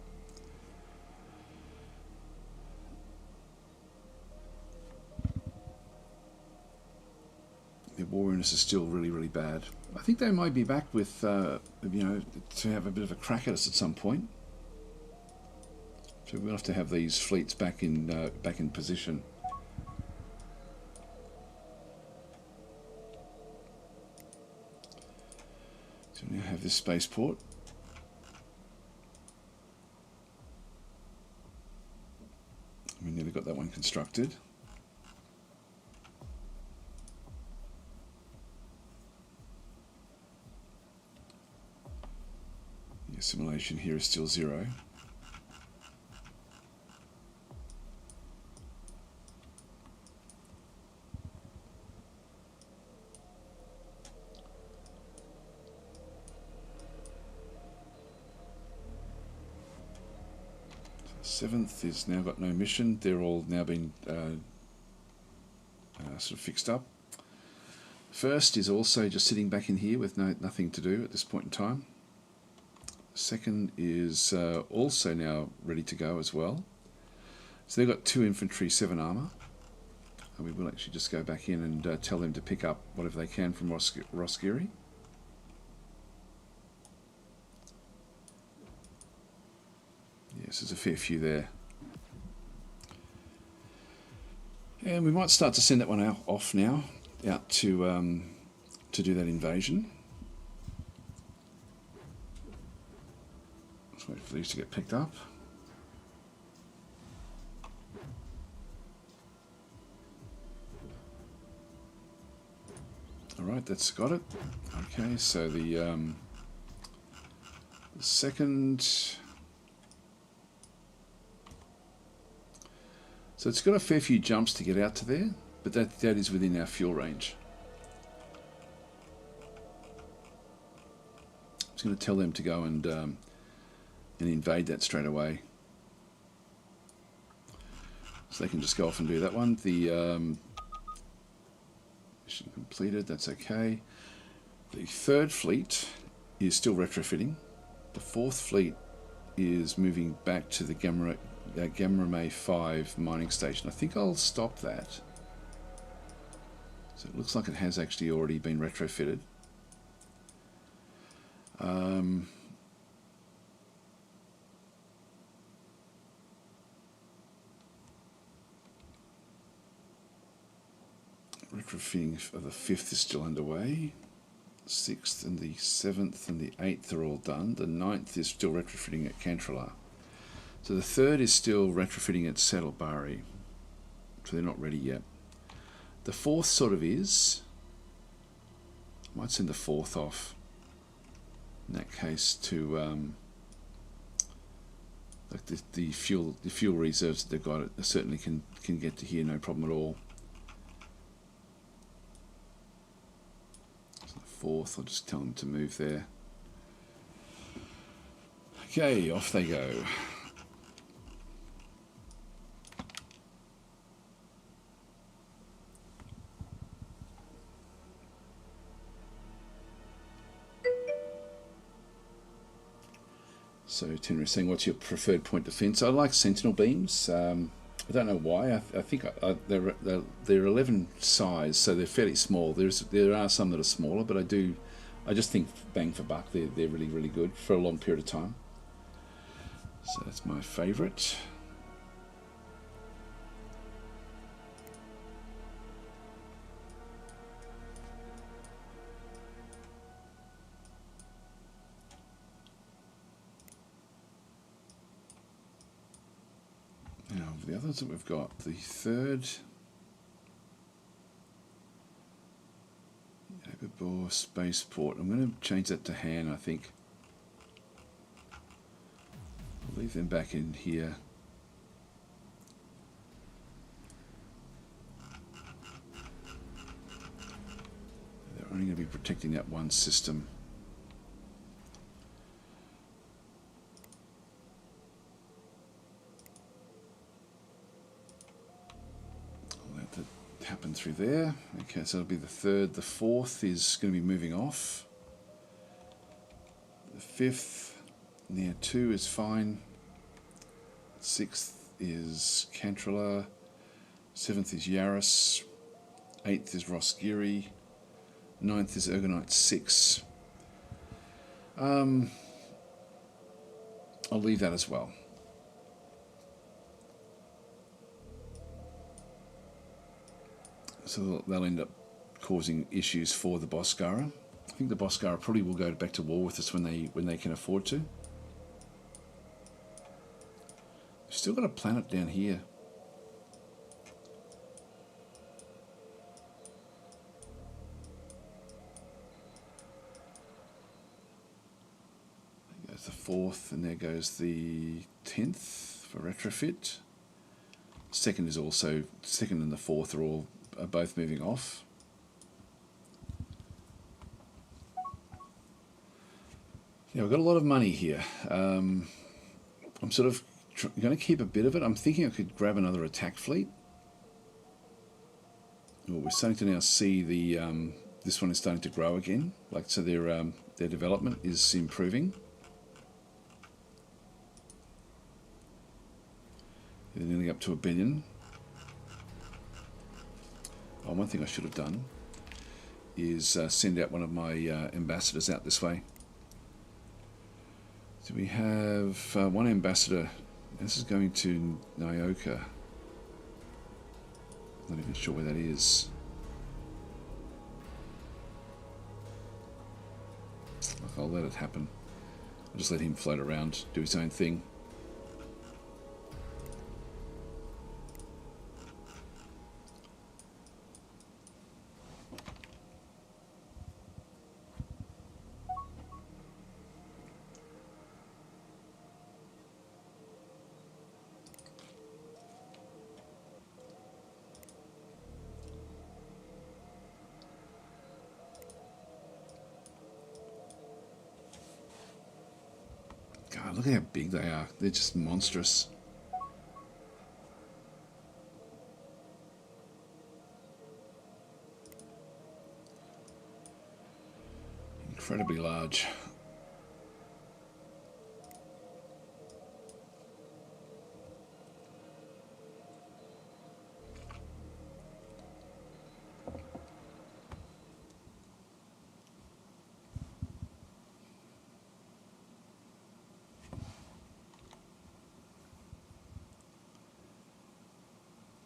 Their war weakness is still really bad. I think they might be back with, to have a bit of a crack at us at some point. So we'll have to have these fleets back in position. So we now have this spaceport. We nearly got that one constructed. The assimilation here is still 0. 7th is now got no mission. They're all now been sort of fixed up. First is also just sitting back in here with nothing to do at this point in time. Second is also now ready to go as well. So they've got 2 infantry, 7 armour. And we will actually just go back in and tell them to pick up whatever they can from Roskiri. Yes, there's a fair few there. And we might start to send that one off now, out to do that invasion. Let's wait for these to get picked up. Alright, that's got it. Okay, so the second... So it's got a fair few jumps to get out to there, but that is within our fuel range. I'm just going to tell them to go and invade that straight away. So they can just go off and do that one. The mission completed, that's okay. The 3rd fleet is still retrofitting. The 4th fleet is moving back to the Gamma 5 mining station. I think I'll stop that. So it looks like it has actually already been retrofitted. Retrofitting of the 5th is still underway. 6th and the 7th and the 8th are all done. The 9th is still retrofitting at Cantrellar. So the 3rd is still retrofitting at Saddlebarry. So they're not ready yet. The 4th sort of is. I might send the 4th off in that case to like the fuel reserves that they've got. It certainly can get to here, no problem at all. So the 4th, I'll just tell them to move there. Okay, off they go. So Tenerife saying, what's your preferred point defence? I like sentinel beams. I don't know why. I think they're 11 size, so they're fairly small. There are some that are smaller, but I just think bang for buck, they're really, really good for a long period of time. So that's my favourite. Now, the others that we've got, the 3rd, Ababor Spaceport. I'm going to change that to Han, I think. I'll leave them back in here. They're only going to be protecting that one system. Happen through there. Okay, so it'll be the 3rd. The 4th is going to be moving off. The 5th, near 2 is fine. 6th is Cantrellar. 7th is Yaris. 8th is Roskiri. 9th is Ergonite 6. I'll leave that as well. So they'll end up causing issues for the Boscara. I think the Boscara probably will go back to war with us when they can afford to. We've still got a planet down here. There goes the 4th, and there goes the 10th for retrofit. 2nd is also, 2nd and the 4th are both moving off. Yeah, we've got a lot of money here. I'm sort of going to keep a bit of it. I'm thinking I could grab another attack fleet. Well, we're starting to now see the this one is starting to grow again. Like, so their development is improving. They're nearly up to 1 billion. Oh, one thing I should have done is send out one of my ambassadors out this way. So we have one ambassador. This is going to Nyoka. Not even sure where that is. I'll let it happen. I'll just let him float around, do his own thing. God, look at how big they are. They're just monstrous. Incredibly large.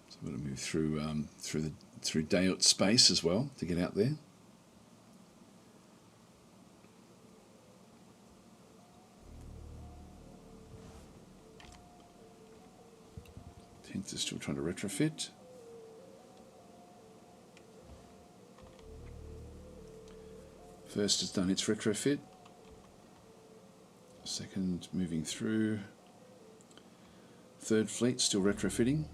So I'm going to move through Dayot space as well to get out there. 10th is still trying to retrofit. First has done its retrofit. Second moving through. Third fleet still retrofitting.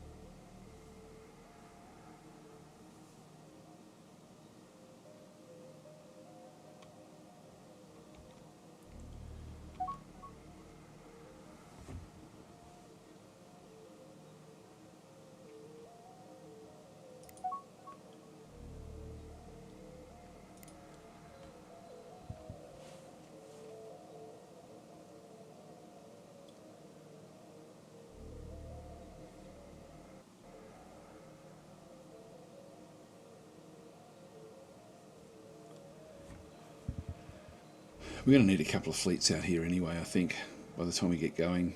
We're going to need a couple of fleets out here anyway, I think, by the time we get going.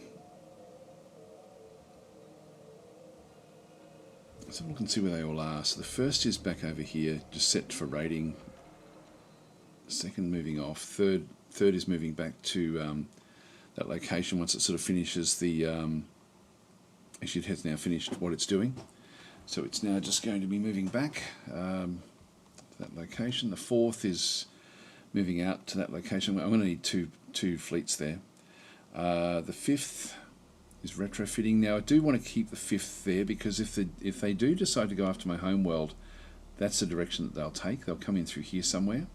Let's have a look and see where they all are. So the first is back over here, just set for raiding. Second moving off. Third is moving back to that location once it sort of finishes the... actually, it has now finished what it's doing. So it's now just going to be moving back to that location. The fourth is moving out to that location. I'm going to need two fleets there. The fifth is retrofitting. Now I do want to keep the fifth there because if they do decide to go after my home world, that's the direction that they'll take. They'll come in through here somewhere.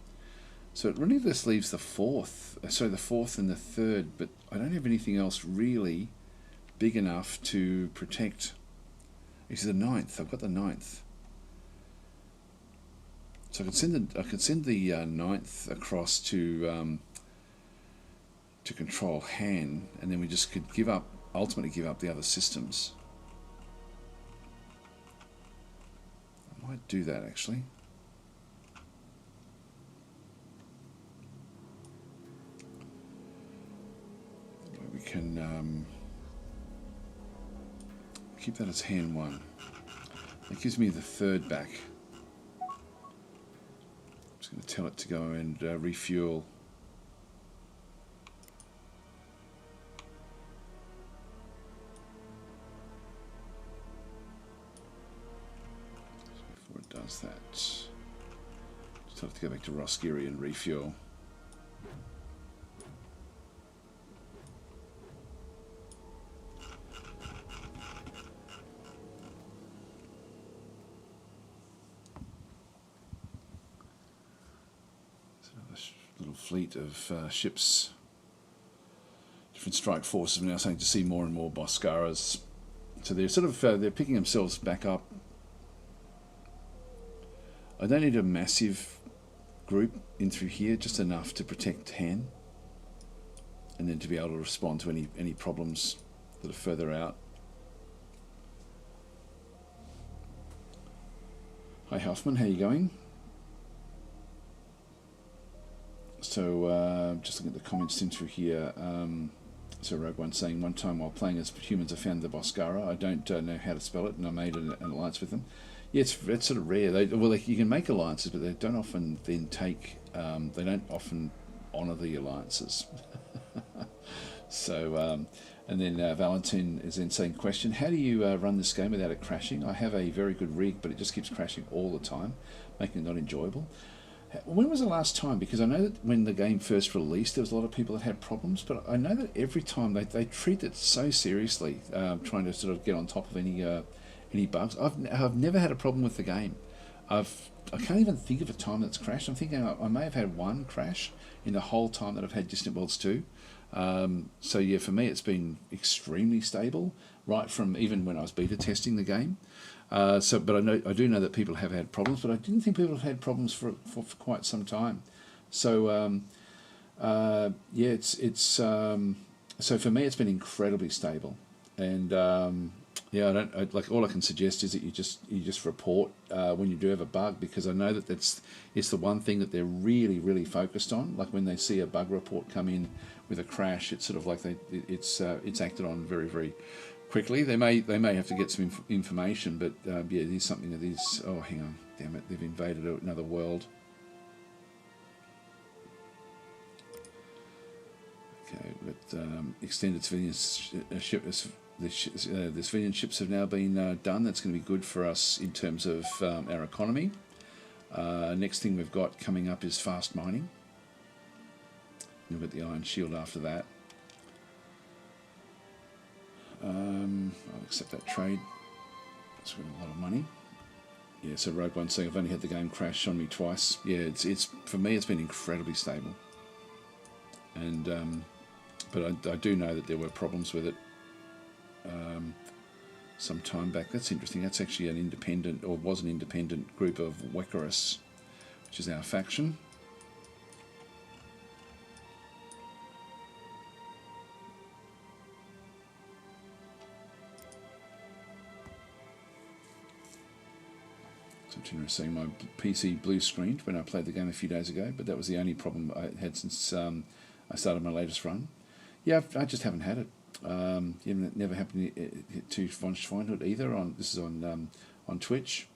So it really just leaves the fourth. So the fourth and the third, but I don't have anything else really big enough to protect. It's the ninth. I've got the ninth. So I could send the ninth across to control Han, and then we just could ultimately give up the other systems. I might do that actually. We can keep that as Han 1. That gives me the third back. Going to tell it to go and refuel. So before it does that, just tell it to go back to Roskiri and refuel. Fleet of ships to different strike forces are now starting to see more and more Boscaras. So they're sort of they're picking themselves back up. I don't need a massive group in through here, just enough to protect 10, and then to be able to respond to any problems that are further out. Hi Huffman, how you going? So just looking at the comments in through here. So Rogue One saying, one time while playing as humans I found the Boscara. I don't know how to spell it, and I made an alliance with them. Yeah, it's sort of rare. You can make alliances, but they don't often then take. They don't often honour the alliances. So, and then Valentin is then saying, question: how do you run this game without it crashing? I have a very good rig, but it just keeps crashing all the time, making it not enjoyable. When was the last time? Because I know that when the game first released, there was a lot of people that had problems, but I know that every time they treat it so seriously, trying to sort of get on top of any bugs. I've never had a problem with the game. I can't even think of a time that's crashed. I'm thinking I may have had one crash in the whole time that I've had Distant Worlds 2. So yeah, for me it's been extremely stable, right from even when I was beta testing the game. But I do know that people have had problems, but I didn't think people have had problems for quite some time. So yeah, it's so for me it's been incredibly stable, and yeah, all I can suggest is that you just report when you do have a bug, because I know that it's the one thing that they're really focused on. Like when they see a bug report come in with a crash, it's sort of like it's acted on very quickly. They may have to get some information, but yeah, it is something that is. Oh, hang on, damn it! They've invaded another world. Okay, but extended civilian ship. The civilian ships have now been done. That's going to be good for us in terms of our economy. Next thing we've got coming up is fast mining. We've got the Iron Shield after that. I'll accept that trade. That's got a lot of money. Yeah, so Rogue One saying I've only had the game crash on me twice. Yeah, it's for me it's been incredibly stable. And but I do know that there were problems with it some time back. That's interesting. That's actually an independent, or was an independent group of Wekarus, which is our faction. So saying my PC blue screened when I played the game a few days ago, but that was the only problem I had since I started my latest run. Yeah, I just haven't had it. It never happened to Von Schweinhut either. This is on Twitch.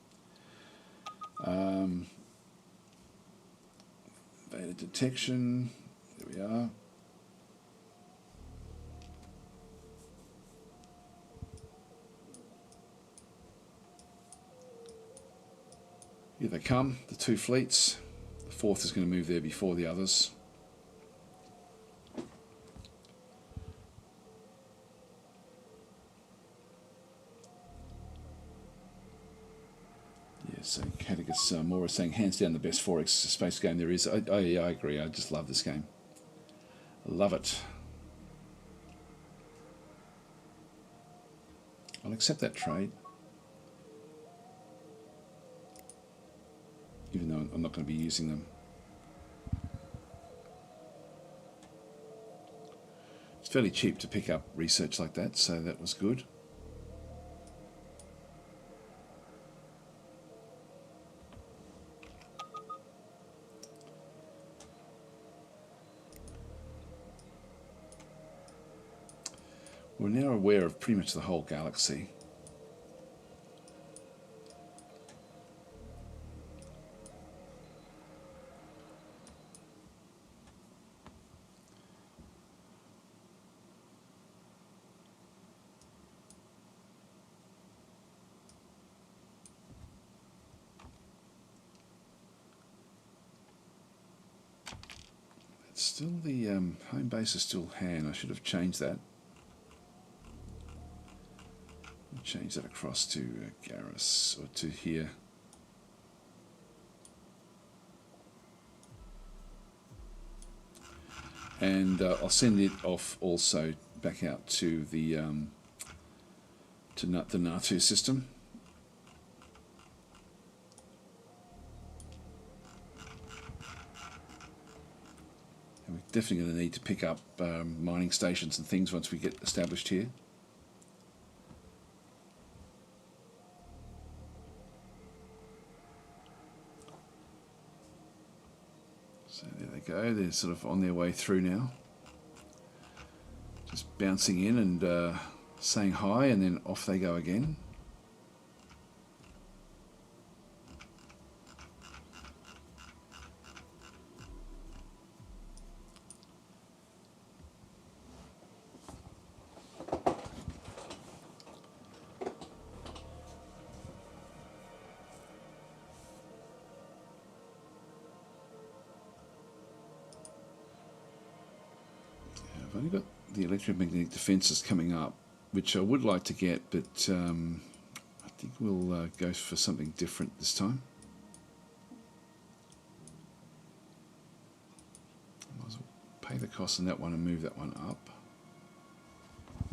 Beta detection. There we are. Here they come, the two fleets. The fourth is going to move there before the others. Yeah, so Catagus Mora saying, hands down the best 4X space game there is. Yeah, I agree. I just love this game. I love it. I'll accept that trade. Even though I'm not going to be using them. It's fairly cheap to pick up research like that, so that was good. We're now aware of pretty much the whole galaxy. Still the home base is still Han. I should have changed that. Change that across to Garrus, or to here. and I'll send it off also back out to the NATO system. And we're definitely going to need to pick up mining stations and things once we get established here. So there they go, they're sort of on their way through now. Just bouncing in and saying hi, and then off they go again. I've only got the electromagnetic defences coming up, which I would like to get, but I think we'll go for something different this time. I might as well pay the cost on that one and move that one up.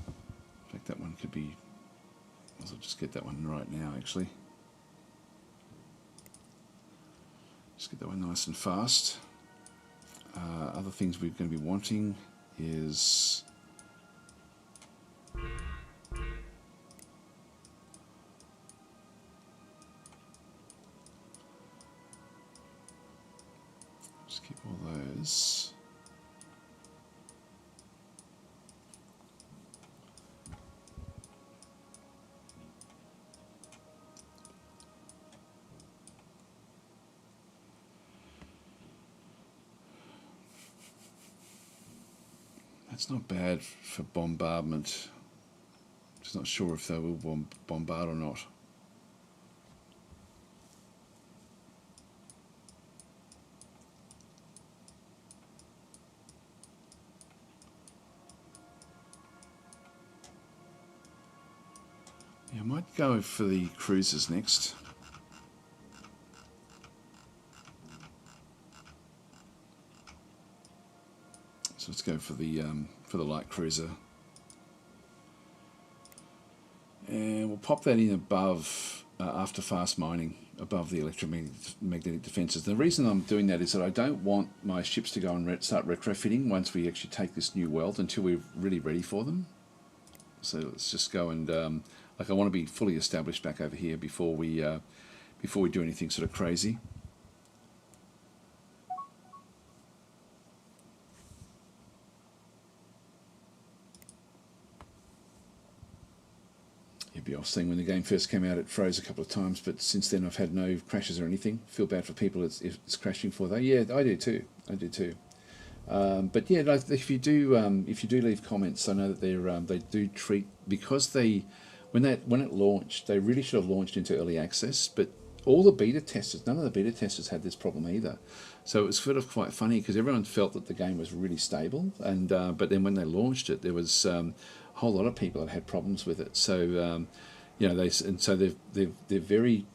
In fact, that one could be, might as well just get that one right now actually. Just get that one nice and fast. Other things we're going to be wanting is just keep all those. That's not bad for bombardment. Just not sure if they will bombard or not. Yeah, I might go for the cruisers next. So let's go for the light cruiser, and we'll pop that in above after fast mining, above the electromagnetic defences. The reason I'm doing that is that I don't want my ships to go and start retrofitting once we actually take this new world until we're really ready for them. So let's just go and like I want to be fully established back over here before we do anything sort of crazy. I was saying when the game first came out it froze a couple of times, but since then I've had no crashes or anything. Feel bad for people it's crashing for though. Yeah, I do too. But yeah, if you do leave comments, I know that they do treat, because when it launched, they really should have launched into early access, but all the beta testers, none of the beta testers had this problem either. So it was sort of quite funny because everyone felt that the game was really stable, and but then when they launched it, there was a whole lot of people that had problems with it. So you know, they're very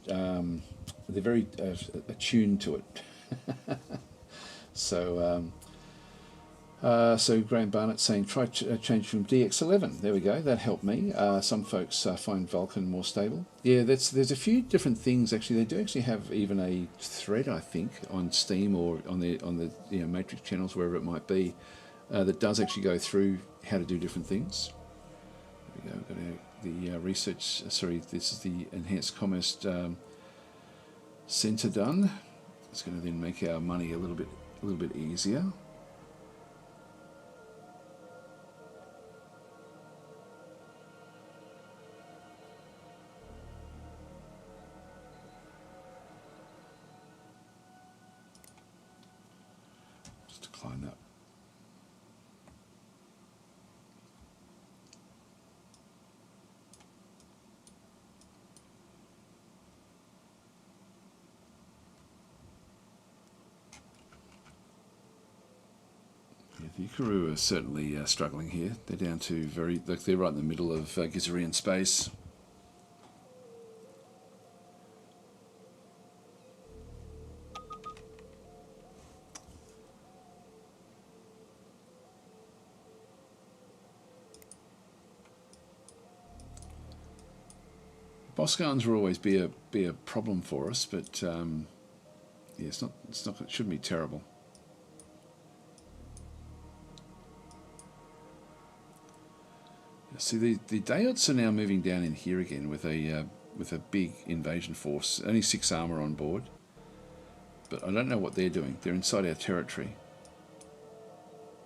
attuned to it. So so Graham Barnett saying try change from DX11. There we go. That helped me. Some folks find Vulcan more stable. Yeah, there's a few different things actually. They do actually have even a thread, I think, on Steam or on the Matrix channels, wherever it might be, that does actually go through how to do different things. There we go. We've got the research. Sorry, this is the Enhanced Commerce Centre done. It's going to then make our money a little bit easier. Decline that. Yeah, the Ikaru are certainly struggling here. They're down to they're right in the middle of Gizarian space. Boss guns will always be a problem for us, but yeah, it shouldn't be terrible. See, the Dayots are now moving down in here again with a big invasion force. Only 6 armor on board, but I don't know what they're doing. They're inside our territory.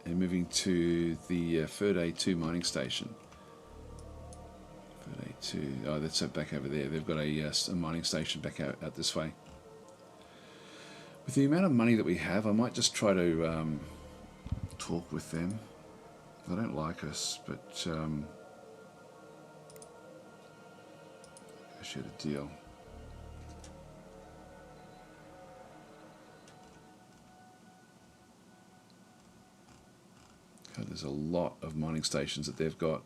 They're moving to the Ferde 2 mining station. Ferde 2. Oh, that's back over there. They've got a mining station back out this way. With the amount of money that we have, I might just try to talk with them. They don't like us, but I should a deal. God, there's a lot of mining stations that they've got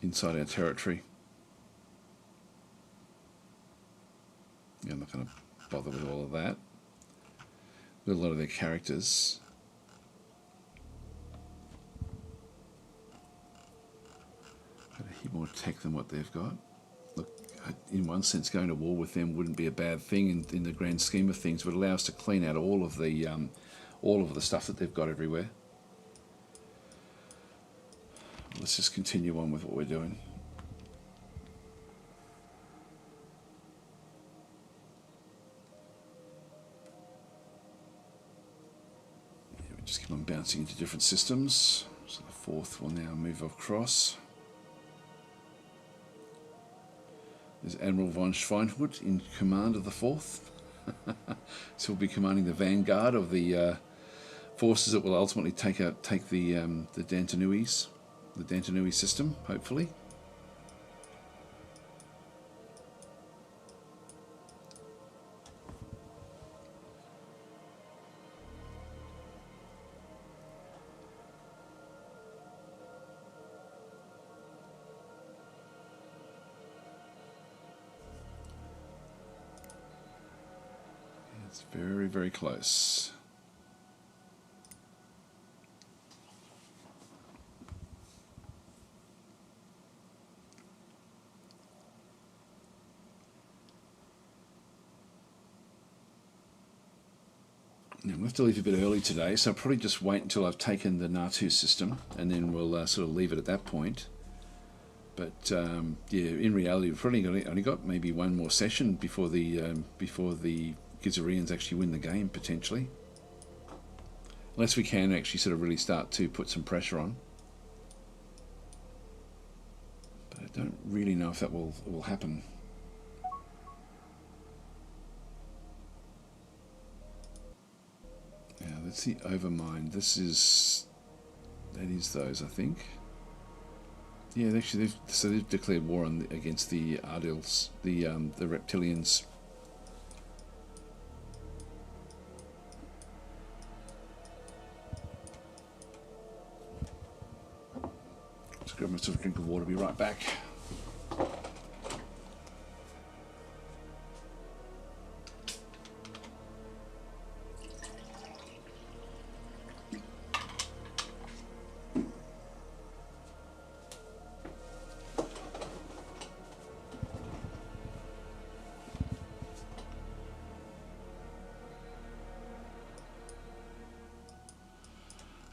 inside our territory. Yeah, I'm not going to bother with all of that. With a lot of their characters. Got a heap more tech than what they've got. Look, in one sense, going to war with them wouldn't be a bad thing in the grand scheme of things. It would allow us to clean out all of the stuff that they've got everywhere. Let's just continue on with what we're doing. Yeah, we just keep on bouncing into different systems. So the 4th will now move across. There's Admiral von Schweinhut in command of the 4th. So we'll be commanding the vanguard of the forces that will ultimately take the Dantanui system, hopefully. It's very, very close. Now, we'll have to leave a bit early today, so I'll probably just wait until I've taken the Natu system, and then we'll sort of leave it at that point. But yeah, in reality, we've probably only got maybe one more session before the Gizarians actually win the game, potentially. Unless we can actually sort of really start to put some pressure on. But I don't really know if that will happen. Now, let's see, Overmind. That is those, I think. Yeah, actually, they've declared war against the Ardils, the reptilians. Just grab myself a drink of water. Be right back.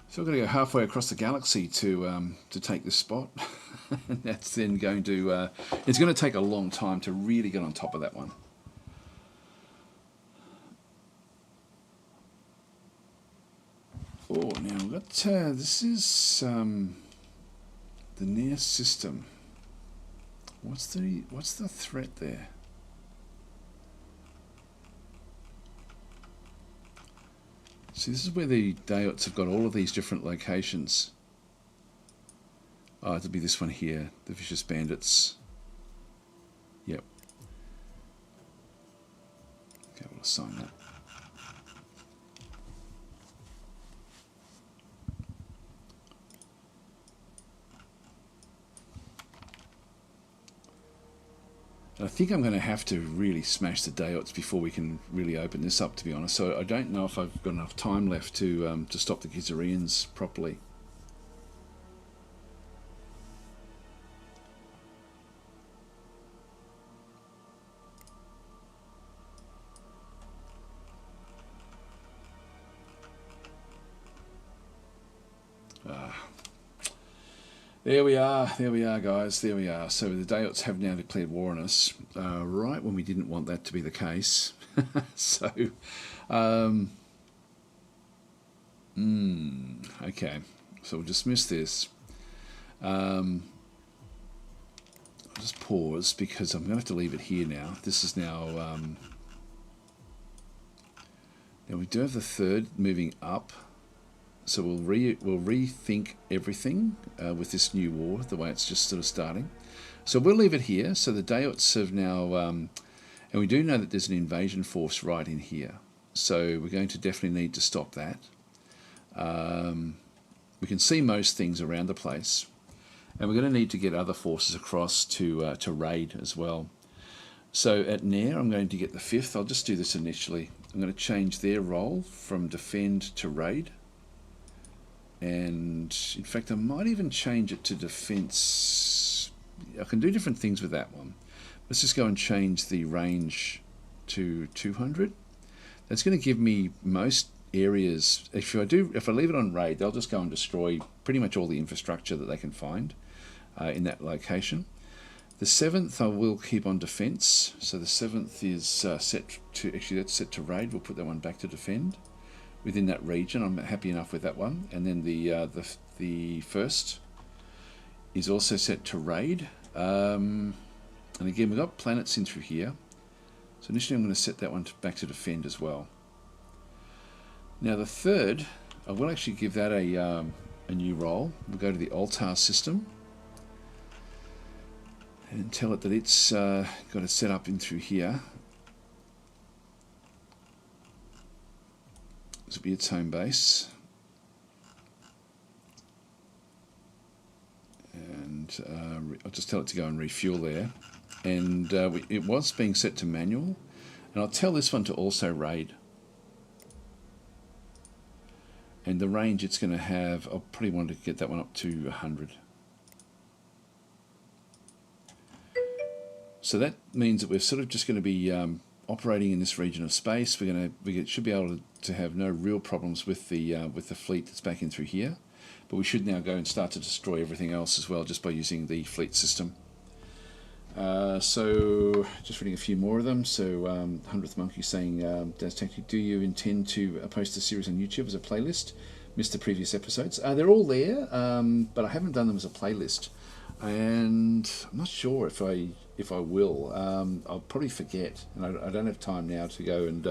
So we're going to go halfway across the galaxy to take this spot. That's then going to it's going to take a long time to really get on top of that one. Oh, now we've got this is the near system. What's the threat there? See, this is where the Dayots have got all of these different locations. Oh, it'll be this one here, the Vicious Bandits. Yep. Okay, we'll assign that. I think I'm going to have to really smash the Dayots before we can really open this up, to be honest. So I don't know if I've got enough time left to stop the Gizarians properly. There we are, guys, there we are. So the Dayots have now declared war on us, right when we didn't want that to be the case. So, okay, so we'll dismiss this. I'll just pause because I'm going to have to leave it here now. This is now, now we do have the third moving up. So we'll rethink everything with this new war, the way it's just sort of starting. So we'll leave it here. So the Dayots have now, and we do know that there's an invasion force right in here. So we're going to definitely need to stop that. We can see most things around the place, and we're going to need to get other forces across to raid as well. So at Nair, I'm going to get the 5th. I'll just do this initially. I'm going to change their role from defend to raid. And in fact, I might even change it to defense. I can do different things with that one. Let's just go and change the range to 200. That's going to give me most areas. If I leave it on raid, they'll just go and destroy pretty much all the infrastructure that they can find in that location. The 7th I will keep on defense. So the 7th is set to, actually that's set to raid. We'll put that one back to defend. Within that region, I'm happy enough with that one. And then the 1st is also set to raid. And again, we've got planets in through here. So initially I'm going to set that one back to defend as well. Now the 3rd, I will actually give that a new role. We'll go to the altar system and tell it that it's got to set up in through here. This will be its home base, and I'll just tell it to go and refuel there. And it was being set to manual, and I'll tell this one to also raid. And the range it's going to have, I'll probably want to get that one up to 100. So that means that we're sort of just going to be operating in this region of space. We should be able to have no real problems with the fleet that's back in through here, but we should now go and start to destroy everything else as well just by using the fleet system. So just reading a few more of them. So 100th Monkey saying, DasTactic, do you intend to post the series on YouTube as a playlist? Missed the previous episodes. They're all there, but I haven't done them as a playlist, and I'm not sure if I will. I'll probably forget, and I don't have time now to go and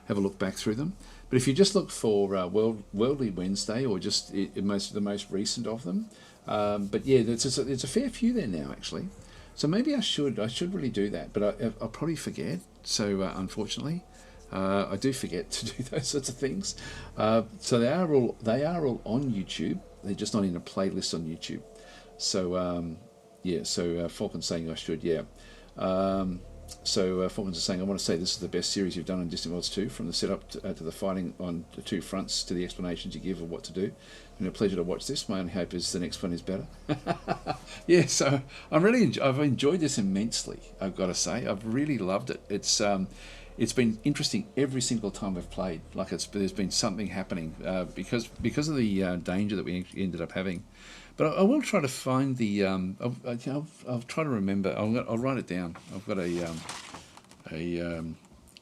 have a look back through them. But if you just look for Worldly Wednesday, or just the most recent of them, but yeah, there's a fair few there now actually. So maybe I should really do that, but I'll probably forget. So unfortunately, I do forget to do those sorts of things. So they are all on YouTube. They're just not in a playlist on YouTube. So yeah. So Falcon's saying I should. Yeah. So Falcon's saying, I want to say this is the best series you've done on Distant Worlds 2, from the setup to the fighting on the 2 fronts to the explanations you give of what to do. It's been a pleasure to watch this. My only hope is the next one is better. Yeah, so I've enjoyed this immensely, I've got to say. I've really loved it. It's been interesting every single time I've played. Like there's been something happening because of the danger that we ended up having. But I will try to find the. I'll try to remember. I'll write it down. I've got a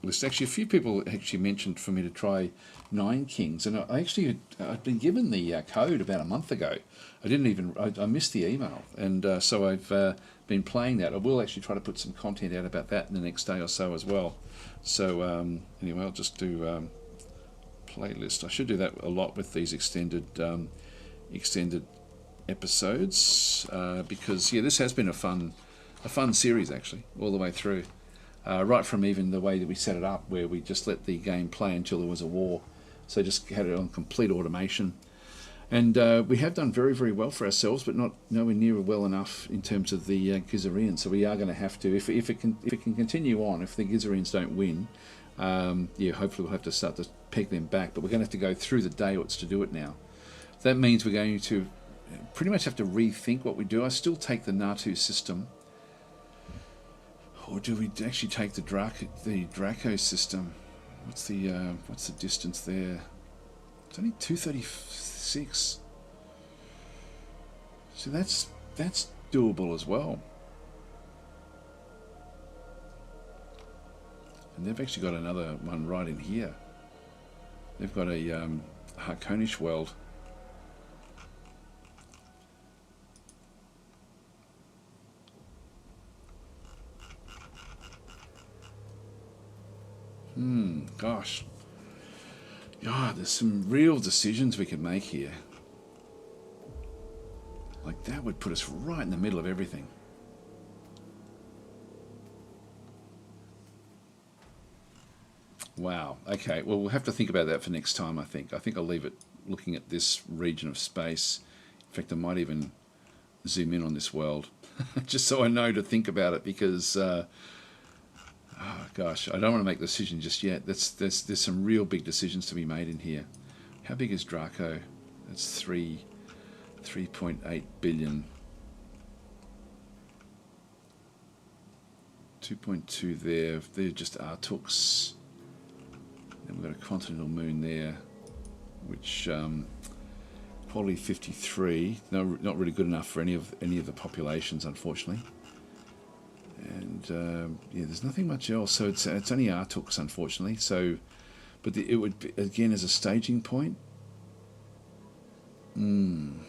list. Actually, a few people actually mentioned for me to try 9 Kings, and I'd been given the code about a month ago. I missed the email, and so I've been playing that. I will actually try to put some content out about that in the next day or so as well. So anyway, I'll just do playlist. I should do that a lot with these extended episodes because yeah, this has been a fun series actually all the way through, right from even the way that we set it up, where we just let the game play until there was a war, so just had it on complete automation, and we have done very, very well for ourselves, but nowhere near well enough in terms of the Gizarians. So we are going to have to, if it can continue on, if the Gizarians don't win, yeah, hopefully we'll have to start to peg them back, but we're going to have to go through the Dayots to do it now. That means we're going to pretty much have to rethink what we do. I still take the Natu system, or do we actually take the Draco system? What's the distance there? It's only 236. So that's doable as well. And they've actually got another one right in here. They've got a Harkonish world. Gosh. Yeah, there's some real decisions we could make here. Like that would put us right in the middle of everything. Wow. Okay. Well, we'll have to think about that for next time, I think. I think I'll leave it looking at this region of space. In fact, I might even zoom in on this world just so I know to think about it because, oh gosh, I don't want to make the decision just yet. There's some real big decisions to be made in here. How big is Draco? That's 3.8 billion. 2.2 there. They're just Artooks. Then we've got a continental moon there, which quality 53. No, not really good enough for any of the populations, unfortunately. And yeah, there's nothing much else. So it's only Artooks, unfortunately. So, but it would be, again, as a staging point. Artooks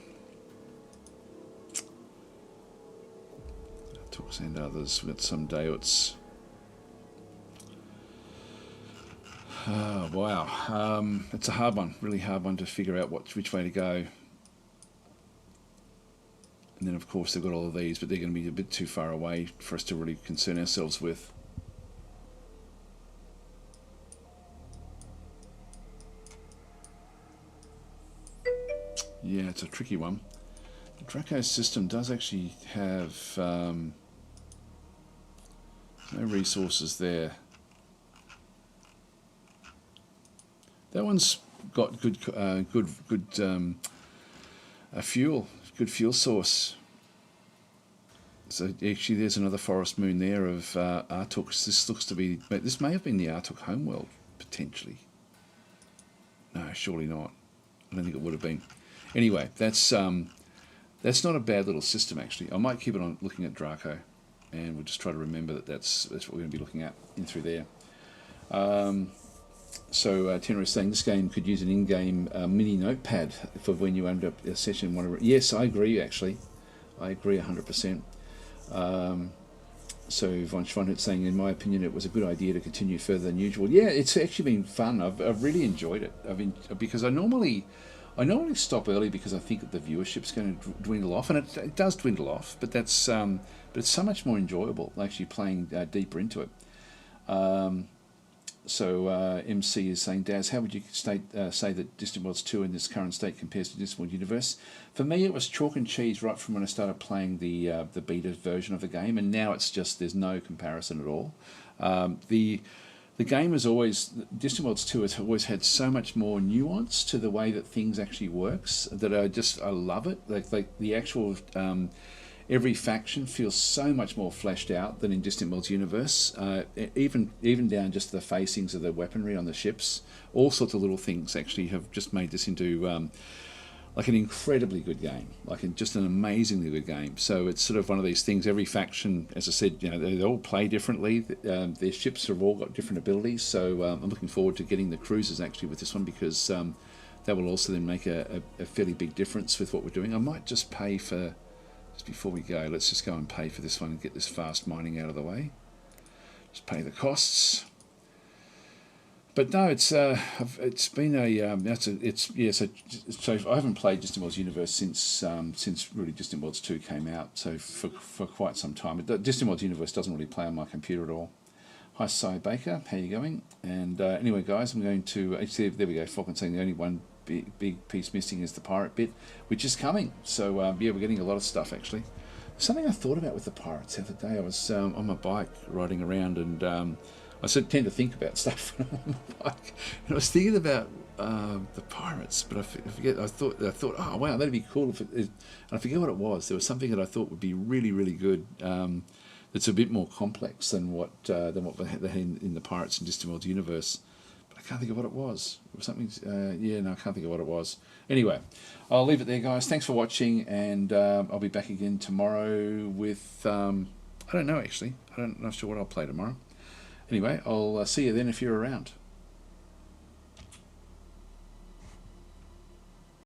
and others. We've got some Daots. Wow, it's a hard one, really hard one to figure out which way to go. And then of course they've got all of these, but they're going to be a bit too far away for us to really concern ourselves with. Yeah, it's a tricky one. The Draco system does actually have no resources there. That one's got good fuel source. So actually, there's another forest moon there of Artooks. This looks to be. This may have been the Artook homeworld potentially. No, surely not. I don't think it would have been. Anyway, that's not a bad little system actually. I might keep it on looking at Draco, and we'll just try to remember that's what we're going to be looking at in through there. So Tenor is saying this game could use an in-game mini notepad for when you end up a session. Yes, I agree. Actually, I agree 100%. So Von Schwannert saying, in my opinion, it was a good idea to continue further than usual. Yeah, it's actually been fun. I've really enjoyed it. Because I normally stop early because I think that the viewership's going to dwindle off, and it does dwindle off. But that's but it's so much more enjoyable actually playing deeper into it. So MC is saying, Daz, how would you say that Distant Worlds 2 in this current state compares to Distant World Universe? For me, it was chalk and cheese right from when I started playing the beta version of the game, and now it's just there's no comparison at all. The game has always, Distant Worlds 2 has always had so much more nuance to the way that things actually works that I love it. Like the actual every faction feels so much more fleshed out than in Distant Worlds Universe. Even down just the facings of the weaponry on the ships, all sorts of little things actually have just made this into like an incredibly good game, just an amazingly good game. So it's sort of one of these things. Every faction, as I said, they all play differently. Their ships have all got different abilities. So I'm looking forward to getting the cruisers actually with this one because that will also then make a fairly big difference with what we're doing. I might just pay for. Just before we go, let's just go and pay for this one and get this fast mining out of the way. Just pay the costs. But no, it's been a so I haven't played Distant Worlds Universe since really Distant Worlds 2 came out. So for quite some time, Distant Worlds Universe doesn't really play on my computer at all. Hi, Cy Baker, how you going? And anyway, guys, I'm going to there we go. Falcon saying the only one big piece missing is the pirate bit, which is coming. So yeah, we're getting a lot of stuff actually. Something I thought about with the pirates the other day. I was on my bike riding around, and I tend to think about stuff when I'm on my bike. And I was thinking about the pirates, but I forget. I thought, oh wow, that'd be cool if it. And I forget what it was. There was something that I thought would be really, really good. That's a bit more complex than what they had in the Pirates and Distant Worlds Universe. I can't think of what it was. It was something. Yeah, no, I can't think of what it was. Anyway, I'll leave it there, guys. Thanks for watching, and I'll be back again tomorrow with. I don't know actually. Not sure what I'll play tomorrow. Anyway, I'll see you then if you're around.